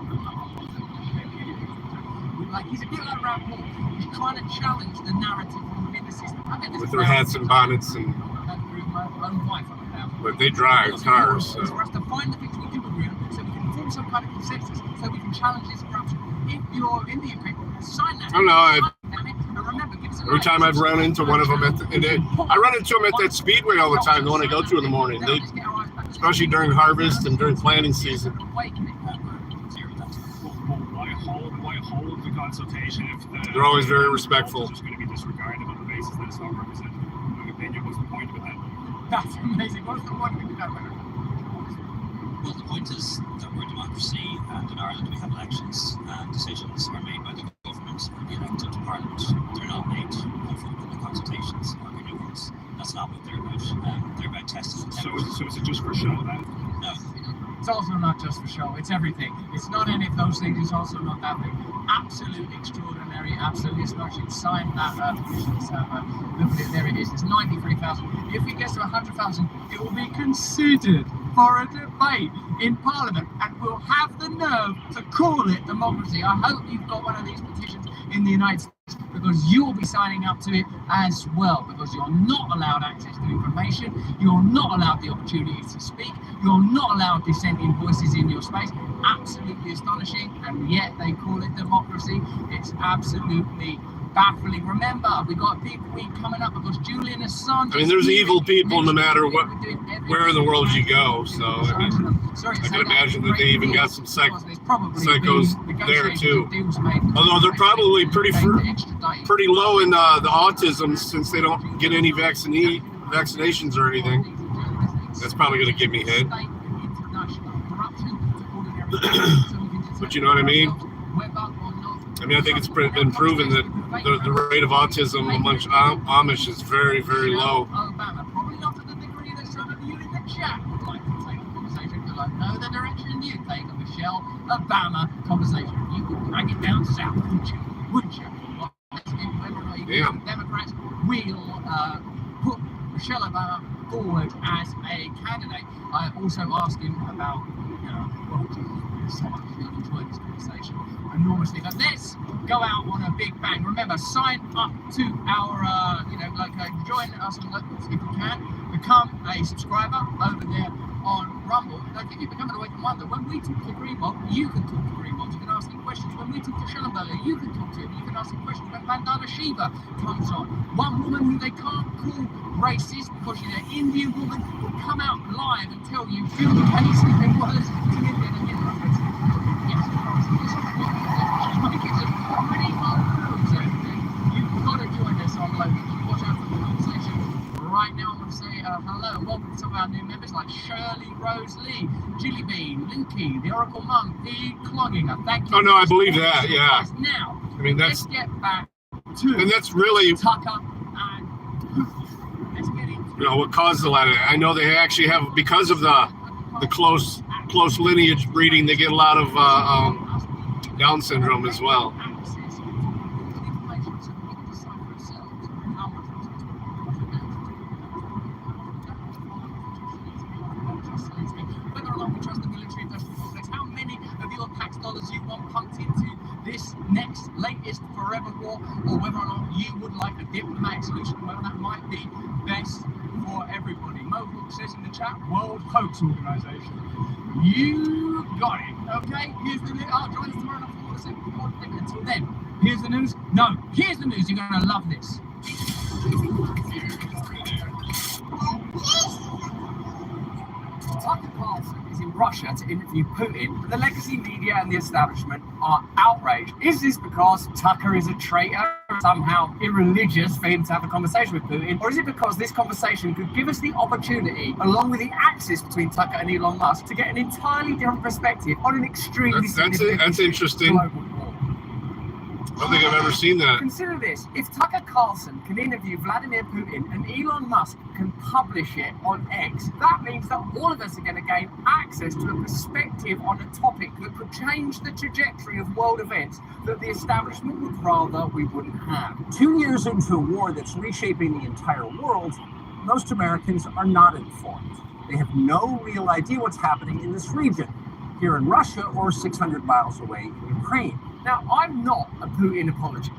[SPEAKER 1] Like he's a bit like Rand Paul. He's trying to challenge the narrative within the system.
[SPEAKER 3] With their hats and bonnets and but they drive cars. So.
[SPEAKER 1] It's for us to find the things we do agree on so we can form some kind of consensus so we can challenge this corruption. If you're in the Ukraine, sign that.
[SPEAKER 3] I don't know.
[SPEAKER 1] Remember,
[SPEAKER 3] every time I've run into one of them, I run into them at that speedway all the time, the one I go to in the morning. They, especially during harvest and during planting season.
[SPEAKER 11] Why hold the consultation if
[SPEAKER 3] they're always very respectful.
[SPEAKER 11] It's just going to be disregarded on the basis that it's not representative opinion. What's the point of that?
[SPEAKER 1] That's amazing. What's the point of that?
[SPEAKER 12] Well, the point is that we're a democracy, and in Ireland we have elections, and decisions are made by the government and the elected Parliament. They're not made for public consultations or renewables. That's not what they're about. They're about testing.
[SPEAKER 11] So is it just for show then?
[SPEAKER 12] No.
[SPEAKER 1] It's also not just for show, it's everything. It's not any of those things, it's also not that thing. Absolutely extraordinary, absolutely astonishing. Sign that petition. Look at it, there it is. It's 93,000. If it gets to 100,000, it will be considered for a debate in Parliament, and we'll have the nerve to call it democracy. I hope you've got one of these petitions in the United States, because you will be signing up to it as well, because you're not allowed access to information, you're not allowed the opportunity to speak, you're not allowed dissenting voices in your space. Absolutely astonishing, and yet they call it democracy. It's absolutely baffling. Remember, we got a big week coming up because Julian Assange.
[SPEAKER 3] I mean, there's evil people no matter what, where in the world you go. So I mean, I can imagine that they even got some psychos there too. Although they're probably pretty low in the autism, since they don't get any vaccinations or anything. That's probably going to give me a hit. But you know what I mean? I mean, I think it's been proven that the rate of autism amongst Amish is very, very low.
[SPEAKER 1] Probably not to the degree that some of you in the chat would like to take a conversation, because I know the direction you take a Michelle Obama conversation. You would drag it down south, wouldn't you? Wouldn't you?
[SPEAKER 3] Damn.
[SPEAKER 1] Democrats will put Michelle Obama forward as a candidate. I also asked him about, well, so much I enjoyed this conversation enormously. But let's go out on a big bang. Remember, sign up to our, join us on Locals if you can. Become a subscriber over there on Rumble. Don't think you become an Awaken Wonder. When we talk to Green Mob, you can talk to Green Mob. You can ask him questions. When we talk to Schellenberger, you can talk to him. You can ask him questions when Vandana Shiva comes on. One woman who they can't call racist because she's an Indian woman will come out live and tell you, feel the case if it was to Indian and get reference. Yes, this is what pretty hard rules. You've got to join us on Logan. Watch out for the conversation. Right now, I want to say hello and welcome to some of our new members like Shirley Rose Lee, Jilly Bean, Lukey, the Oracle Mum, P. Clogginger. Thank you.
[SPEAKER 3] Oh no, I believe that. Yeah.
[SPEAKER 1] Now,
[SPEAKER 3] I mean,
[SPEAKER 1] let's get back to
[SPEAKER 3] and that's really
[SPEAKER 1] Tucker and let's get into
[SPEAKER 3] what caused a lot of it. I know they actually have, because of the close lineage breeding, they get a lot of Down syndrome as well.
[SPEAKER 1] How many of your tax dollars you want pumped into this next latest forever war, or whether or not you would like a diplomatic solution, whether that might be best for everybody. Mohawk says in the chat, World Hoax Organization. You got it. Okay, here's the news. I'll join us tomorrow for the second report. Until then, here's the news. No, here's the news. You're going to love this. Tucker Carlson is in Russia to interview Putin. The legacy media and the establishment are outraged. Is this because Tucker is a traitor, somehow irreligious for him to have a conversation with Putin? Or is it because this conversation could give us the opportunity, along with the axis between Tucker and Elon Musk, to get an entirely different perspective on an extremely significant
[SPEAKER 3] That's interesting.
[SPEAKER 1] global war?
[SPEAKER 3] I don't think I've ever seen that.
[SPEAKER 1] Consider this. If Tucker Carlson can interview Vladimir Putin and Elon Musk can publish it on X, that means that all of us are going to gain access to a perspective on a topic that could change the trajectory of world events that the establishment would rather we wouldn't have.
[SPEAKER 13] 2 years into a war that's reshaping the entire world, most Americans are not informed. They have no real idea what's happening in this region, here in Russia or 600 miles away in Ukraine.
[SPEAKER 1] Now, I'm not a Putin apologist.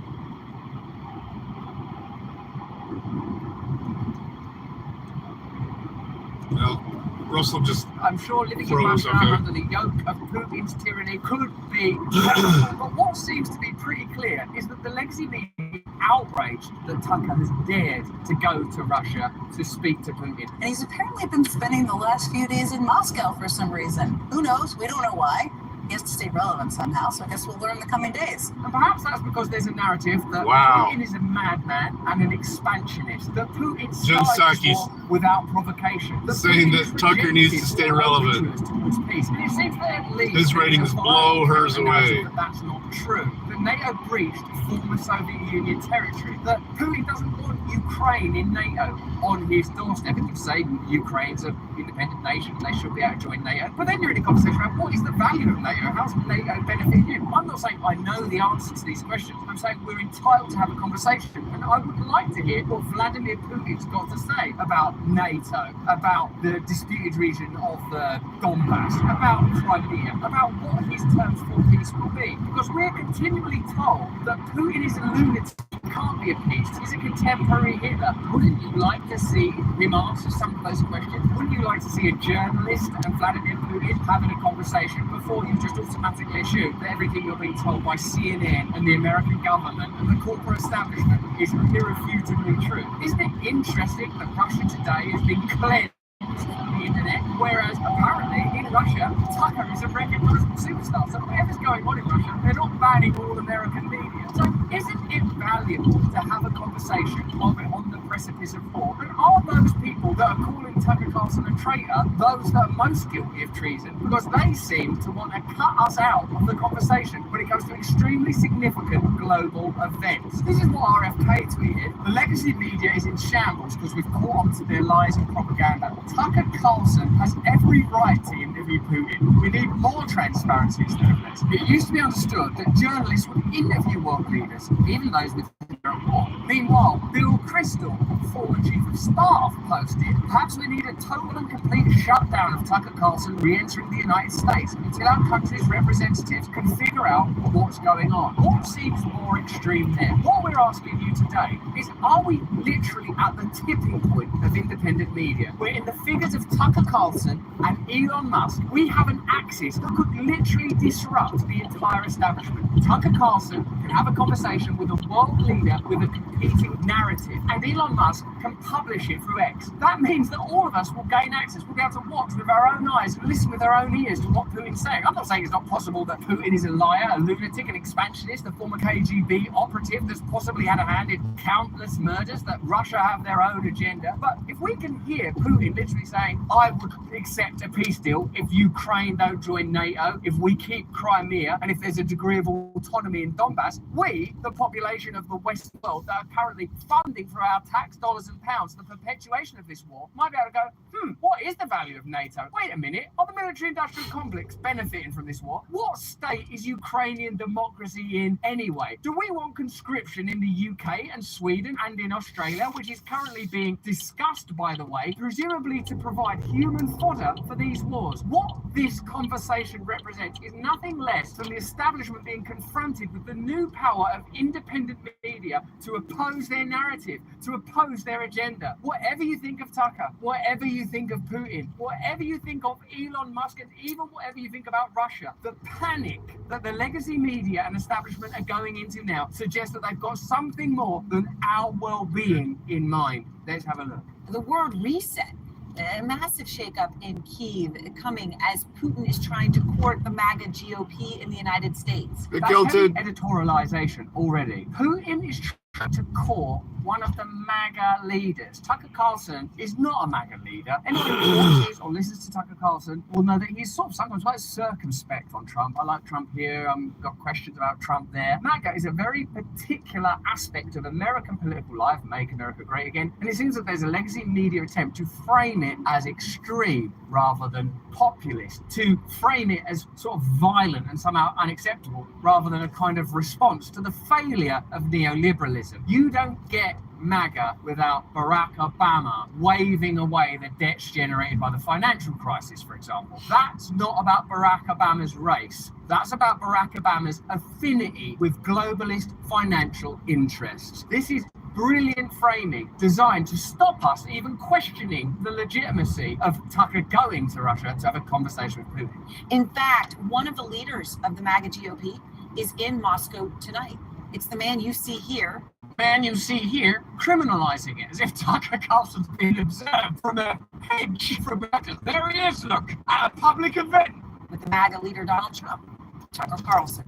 [SPEAKER 3] Well, Russell just
[SPEAKER 1] I'm sure living in
[SPEAKER 3] froze,
[SPEAKER 1] Russia
[SPEAKER 3] okay.
[SPEAKER 1] under the yoke of Putin's tyranny could be painful, but what seems to be pretty clear is that the legacy media is outraged that Tucker has dared to go to Russia to speak to Putin.
[SPEAKER 4] And he's apparently been spending the last few days in Moscow for some reason. Who knows? We don't know why. He has to stay relevant somehow, so I guess we'll learn in the coming days.
[SPEAKER 1] And perhaps that's because there's a narrative that
[SPEAKER 3] Wow.
[SPEAKER 1] Putin is a madman and an expansionist, that Putin
[SPEAKER 3] Jen
[SPEAKER 1] started this
[SPEAKER 3] Psaki's
[SPEAKER 1] war without provocation.
[SPEAKER 3] saying
[SPEAKER 1] Putin
[SPEAKER 3] that Tucker needs to
[SPEAKER 1] projected
[SPEAKER 3] stay
[SPEAKER 1] all
[SPEAKER 3] relevant.
[SPEAKER 1] overtures towards peace. And it seems that at least
[SPEAKER 3] His ratings
[SPEAKER 1] there's a
[SPEAKER 3] blow
[SPEAKER 1] violent
[SPEAKER 3] hers
[SPEAKER 1] narrative
[SPEAKER 3] away.
[SPEAKER 1] that that's not true. That NATO breached former Soviet Union territory. That Putin doesn't want Ukraine in NATO on his doorstep. And you say Ukraine's an independent nation, they should be able to join NATO. But then you're in a conversation about what is the value of NATO? How's NATO benefit you? I'm not saying I know the answer to these questions. I'm saying we're entitled to have a conversation. And I would like to hear what Vladimir Putin's got to say about NATO, about the disputed region of the Donbass, about Crimea, about what his terms for peace will be. Because we're continually told that Putin is a lunatic, can't be appeased, he's a contemporary Hitler. Wouldn't you like to see him answer some of those questions? Wouldn't you like to see a journalist and Vladimir Putin having a conversation before you just automatically assume that everything you're being told by CNN and the American government and the corporate establishment is irrefutably true? Isn't it interesting that Russia today has been cleansed on the internet, whereas apparently in Russia, Tucker is a recognizable superstar. So whatever's going on in Russia, they're not banning all American media. So isn't it valuable to have a conversation on the precipice of war? And are those people that are calling Tucker Carlson a traitor those that are most guilty of treason? Because they seem to want to cut us out of the conversation when it comes to extremely significant global events. This is what RFK tweeted. The legacy media is in shambles because we've caught on to their lies and propaganda. Tucker Carlson has every right to interview Putin. We need more transparency instead of less. It used to be understood that journalists would interview world leaders, even those with at war. Meanwhile, Bill Kristol, former chief of staff, posted, perhaps we need a total and complete shutdown of Tucker Carlson re-entering the United States until our country's representatives can figure out what's going on. What seems more extreme there? What we're asking you today is, are we literally at the tipping point of independent media, where in the figures of Tucker Carlson and Elon Musk, we have an axis that could literally disrupt the entire establishment? Tucker Carlson can have a conversation with a world leader with a competing narrative, and Elon Musk can publish it through X. That means that all of us will gain access. We'll be able to watch with our own eyes and listen with our own ears to what Putin's saying. I'm not saying it's not possible that Putin is a liar, a lunatic, an expansionist, a former KGB operative that's possibly had a hand in countless murders, that Russia have their own agenda. But if we can hear Putin literally saying, I would accept a peace deal if Ukraine don't join NATO, if we keep Crimea, and if there's a degree of autonomy in Donbass, we, the population of the Western world that are currently funding for our tax dollars and pounds the perpetuation of this war, might be able to go, what is the value of NATO? Wait a minute, are the military-industrial complex benefiting from this war? What state is Ukrainian democracy in anyway? Do we want conscription in the UK and Sweden and in Australia, which is currently being discussed, by the way, presumably to provide human fodder for these wars? What this conversation represents is nothing less than the establishment being confronted with the new power of independent media to oppose their narrative, to oppose their agenda. Whatever you think of Tucker, whatever you think of Putin, whatever you think of Elon Musk, and even whatever you think about Russia, the panic that the legacy media and establishment are going into now suggests that they've got something more than our well-being in mind. Let's have a look.
[SPEAKER 14] The word reset
[SPEAKER 4] A massive shakeup in Kyiv coming as Putin is trying to court the MAGA GOP in the United States.
[SPEAKER 3] They
[SPEAKER 1] That's
[SPEAKER 3] killed
[SPEAKER 1] heavy
[SPEAKER 3] it.
[SPEAKER 1] editorialization already. Putin is trying to court one of the MAGA leaders. Tucker Carlson is not a MAGA leader. Anyone who watches or listens to Tucker Carlson will know that he's sort of sometimes quite circumspect on Trump. I like Trump here. Got questions about Trump there. MAGA is a very particular aspect of American political life, make America great again. And it seems that there's a legacy media attempt to frame it as extreme rather than populist, to frame it as sort of violent and somehow unacceptable rather than a kind of response to the failure of neoliberalism. You don't get MAGA without Barack Obama waving away the debts generated by the financial crisis, for example. That's not about Barack Obama's race. That's about Barack Obama's affinity with globalist financial interests. This is brilliant framing designed to stop us even questioning the legitimacy of Tucker going to Russia to have a conversation with Putin.
[SPEAKER 4] In fact, one of the leaders of the MAGA GOP is in Moscow tonight. It's the man you see here.
[SPEAKER 1] Man you see here criminalizing it as if Tucker Carlson's been observed from a hedge from Russia. There he is, look, at a public event.
[SPEAKER 4] With the MAGA leader Donald Trump, Tucker Carlson,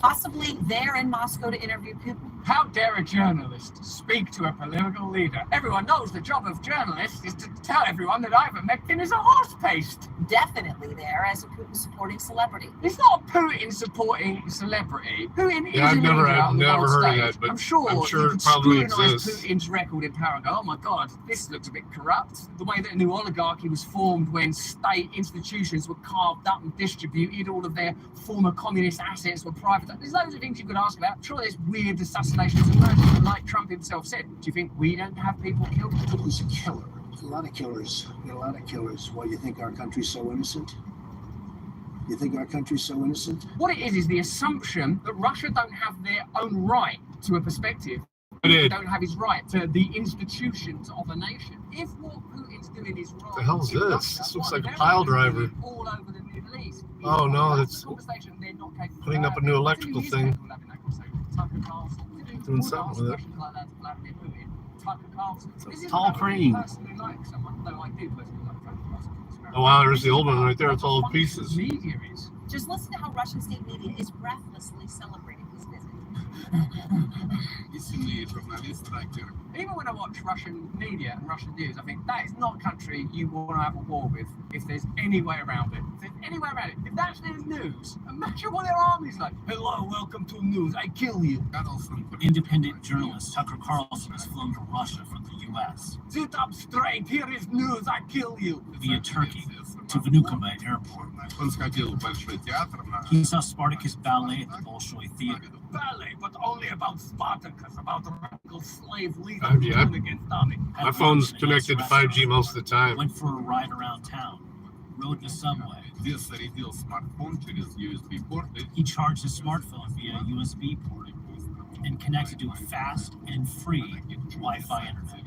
[SPEAKER 4] possibly there in Moscow to interview Putin.
[SPEAKER 1] How dare a journalist speak to a political leader? Everyone knows the job of journalists is to tell everyone that ivermectin is a horse paste.
[SPEAKER 4] Definitely there as a Putin-supporting celebrity.
[SPEAKER 1] It's not a Putin-supporting celebrity. Putin is
[SPEAKER 3] I've never
[SPEAKER 1] heard
[SPEAKER 3] of that, but
[SPEAKER 1] I'm sure
[SPEAKER 3] it
[SPEAKER 1] could
[SPEAKER 3] probably
[SPEAKER 1] scrutinize
[SPEAKER 3] exists.
[SPEAKER 1] Putin's record in power and go, oh my God, this looks a bit corrupt. The way that a new oligarchy was formed when state institutions were carved up and distributed, all of their former communist assets were privatized. There's loads of things you could ask about. Sure, there's weird assassinations of murder, like Trump himself said. Do you think we don't have people killed?
[SPEAKER 14] Putin's a killer. A lot of killers. A lot of killers. Why, you think our country's so innocent? You think our country's so innocent?
[SPEAKER 1] What it is the assumption that Russia don't have their own right to a perspective.
[SPEAKER 3] They
[SPEAKER 1] don't have his right to the institutions of a nation. If what Putin's doing is wrong,
[SPEAKER 3] What the hell is this? This looks like a pile driver.
[SPEAKER 1] all over the Middle East.
[SPEAKER 3] Oh no,
[SPEAKER 1] That's
[SPEAKER 3] that's
[SPEAKER 1] a conversation they're not capable
[SPEAKER 3] putting
[SPEAKER 1] of
[SPEAKER 3] up a new
[SPEAKER 1] having.
[SPEAKER 3] electrical
[SPEAKER 1] Two
[SPEAKER 3] thing.
[SPEAKER 1] newspapers having that conversation. Tucker Carlson.
[SPEAKER 3] Doing something with it.
[SPEAKER 1] Questions like that to Vladimir Putin. Tucker Carlson. This is
[SPEAKER 3] tall
[SPEAKER 1] what I
[SPEAKER 3] crane.
[SPEAKER 1] personally like someone, though I do personally like Tucker Carlson.
[SPEAKER 3] Oh wow, there's the old one right there. It's all pieces.
[SPEAKER 1] Media is.
[SPEAKER 4] Just listen to how Russian state media is breathlessly celebrating his visit.
[SPEAKER 1] Even when I watch Russian media and Russian news, I think that is not a country you want to have a war with if there's any way around it. If there's any way around it. If that's their news, imagine what their army's like. Hello, welcome to news. I kill you.
[SPEAKER 15] Independent journalist Tucker Carlson has flown to Russia from the U.S.
[SPEAKER 1] Sit up straight. Here is news. I kill you.
[SPEAKER 15] via Turkey to Vnukovo Airport. He saw Spartacus ballet at the Bolshoi Theater.
[SPEAKER 1] Ballet, but only about Spartacus, about the radical slave leader
[SPEAKER 3] Yeah.
[SPEAKER 1] against army.
[SPEAKER 3] My phone's connected to 5G most of the time.
[SPEAKER 15] Went for a ride around town. Rode the subway. He charged his smartphone via USB port and connected to a fast and free Wi-Fi internet.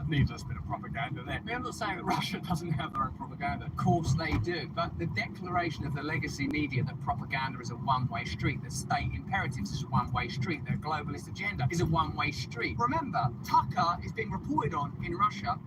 [SPEAKER 1] Needless bit of propaganda there. I'm not saying that Russia doesn't have their own propaganda. Of course they do. But the declaration of the legacy media that propaganda is a one-way street, that state imperatives is a one-way street, their globalist agenda is a one-way street. Remember, Tucker is being reported on in Russia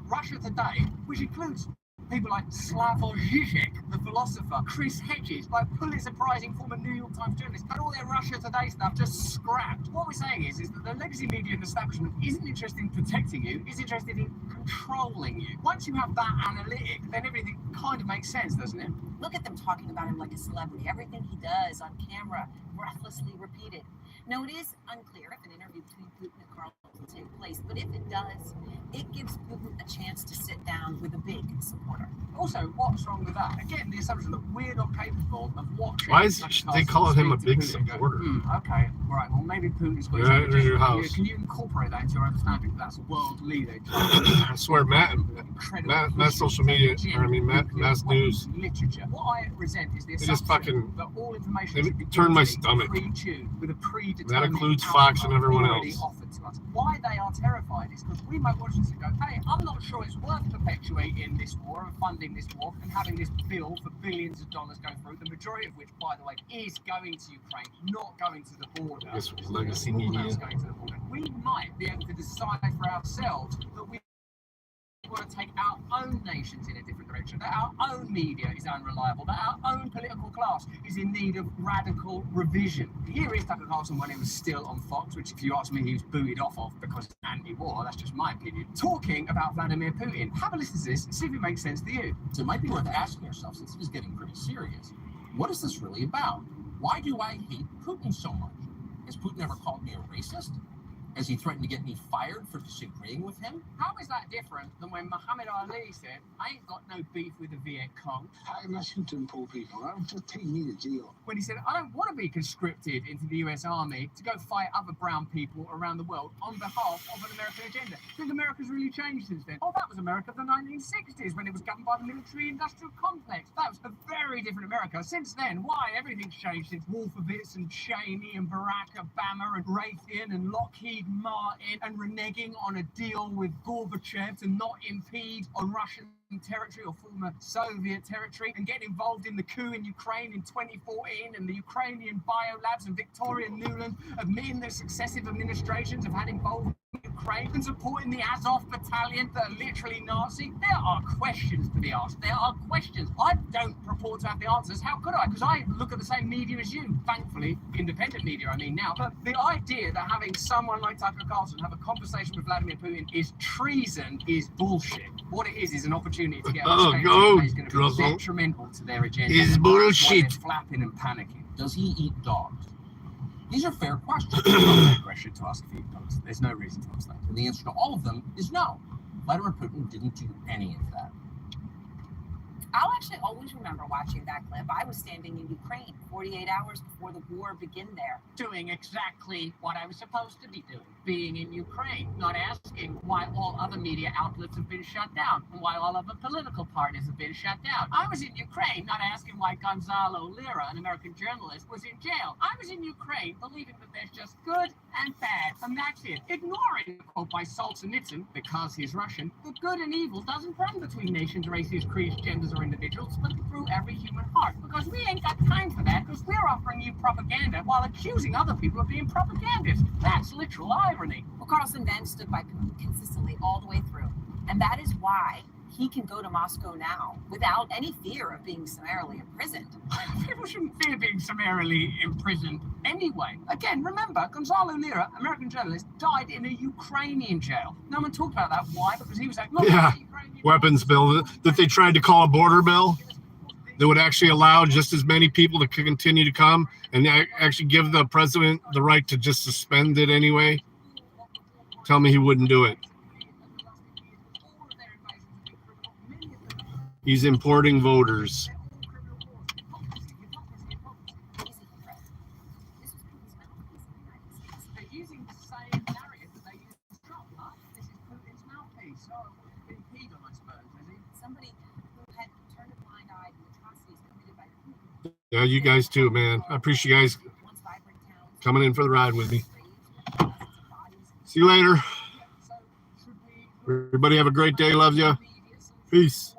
[SPEAKER 1] Today, which includes people like Slavoj Žižek, the philosopher, Chris Hedges, like Pulitzer Prizing former New York Times journalists, and all their Russia Today stuff just scrapped. What we're saying is that the legacy media and establishment isn't interested in protecting you, it's interested in controlling you. Once you have that analytic, then everything kind of makes sense, doesn't it?
[SPEAKER 4] Look at them talking about him like a celebrity. Everything he does on camera, breathlessly repeated. Now, it is unclear if an interview between Putin and Carlson will take place, but if it does, it gives Putin a chance to sit down with a big supporter.
[SPEAKER 1] Also, what's wrong with that? Again, the assumption that we're not capable of watching.
[SPEAKER 3] Why is they calling him a big supporter?
[SPEAKER 1] Okay, right. Well, maybe Putin's got
[SPEAKER 3] Yeah, there's your house.
[SPEAKER 1] Can you incorporate that into your understanding that that's a world leader?
[SPEAKER 3] I swear, Matt social media, Matt's news.
[SPEAKER 1] Literature. What I resent is the
[SPEAKER 3] They just
[SPEAKER 1] assumption that all information should be
[SPEAKER 3] turned my stomach.
[SPEAKER 1] pre-tuned with a predetermined
[SPEAKER 3] That includes Fox and everyone
[SPEAKER 1] already
[SPEAKER 3] else.
[SPEAKER 1] offered to us. Why they are terrified is because we might watch this and go, hey, I'm not sure it's worth perpetuating this war and funding this war and having this bill for billions of dollars go through, the majority of which, by the way, is going to Ukraine, not going to the border.
[SPEAKER 3] This was legacy
[SPEAKER 1] All
[SPEAKER 3] media.
[SPEAKER 1] that's going to the border. We might be able to decide for ourselves that we want to take our own nations in a different direction, that our own media is unreliable, that our own political class is in need of radical revision. Here is Tucker Carlson when he was still on Fox, which if you ask me, he was booted off of because it's anti-war, that's just my opinion, talking about Vladimir Putin. Have a listen to this and see if it makes sense to you.
[SPEAKER 2] So it might be worth asking yourself, since it is getting pretty serious, what is this really about? Why do I hate Putin so much? Has Putin ever called me a racist? Has he threatened to get me fired for disagreeing with him?
[SPEAKER 1] How is that different than when Muhammad Ali said, I ain't got no beef with the Viet Cong?
[SPEAKER 14] I listen to poor people. I don't just take me to jail.
[SPEAKER 1] When he said, I don't want to be conscripted into the US Army to go fight other brown people around the world on behalf of an American agenda. I think America's really changed since then. Oh, that was America of the 1960s when it was governed by the military-industrial complex. That was a very different America. Since then, why? Everything's changed since Wolfowitz and Cheney and Barack Obama and Raytheon and Lockheed Martin and reneging on a deal with Gorbachev to not impede on Russian territory or former Soviet territory, and getting involved in the coup in Ukraine in 2014 and the Ukrainian biolabs and Victoria Nuland admitting that successive administrations have had involvement in Ukraine and supporting the Azov battalion that are literally Nazi. There are questions to be asked. There are questions. I don't purport to have the answers. How could I? Because I look at the same media as you. Thankfully, independent media, I mean now. But the idea that having someone like Tucker Carlson have a conversation with Vladimir Putin is treason is bullshit. What it is an opportunity to get on stage that is going to be detrimental to their agenda.
[SPEAKER 3] Is bullshit.
[SPEAKER 1] They're flapping and panicking.
[SPEAKER 2] Does he eat dogs? These are fair questions.
[SPEAKER 1] There's no question to ask if he does. There's no reason to ask that.
[SPEAKER 2] And the answer to all of them is no. Vladimir Putin didn't do any of that.
[SPEAKER 16] I'll actually always remember watching that clip. I was standing in Ukraine 48 hours before the war began there.
[SPEAKER 1] Doing exactly what I was supposed to be doing. Being in Ukraine, not asking why all other media outlets have been shut down and why all other political parties have been shut down. I was in Ukraine, not asking why Gonzalo Lira, an American journalist, was in jail. I was in Ukraine believing that there's just good and bad, and that's it. Ignoring the quote by Solzhenitsyn, because he's Russian, the good and evil doesn't run between nations, races, creeds, genders, or individuals, but through every human heart. Because we ain't got time for that, because we're offering you propaganda while accusing other people of being propagandists. That's literal irony.
[SPEAKER 16] Well, Carlson then stood by Putin consistently all the way through. And that is why he can go to Moscow now without any fear of being summarily imprisoned.
[SPEAKER 1] People shouldn't fear being summarily imprisoned anyway. Again, remember, Gonzalo Lira, American journalist, died in a Ukrainian jail. No one talked about that. Why? Because he was like, look,
[SPEAKER 3] Weapons bill that they tried to call a border bill that would actually allow just as many people to continue to come and actually give the president the right to just suspend it anyway. Tell me he wouldn't do it. He's importing voters.
[SPEAKER 1] They're using the same narrative that they used to Trump. This is Putin's mouthpiece. So, been peed on, I suppose, is he?
[SPEAKER 16] Somebody who had turned a blind eye to atrocities committed by Putin.
[SPEAKER 3] Yeah, you guys too, man. I appreciate you guys coming in for the ride with me. See you later. Everybody have a great day. Love you. Peace.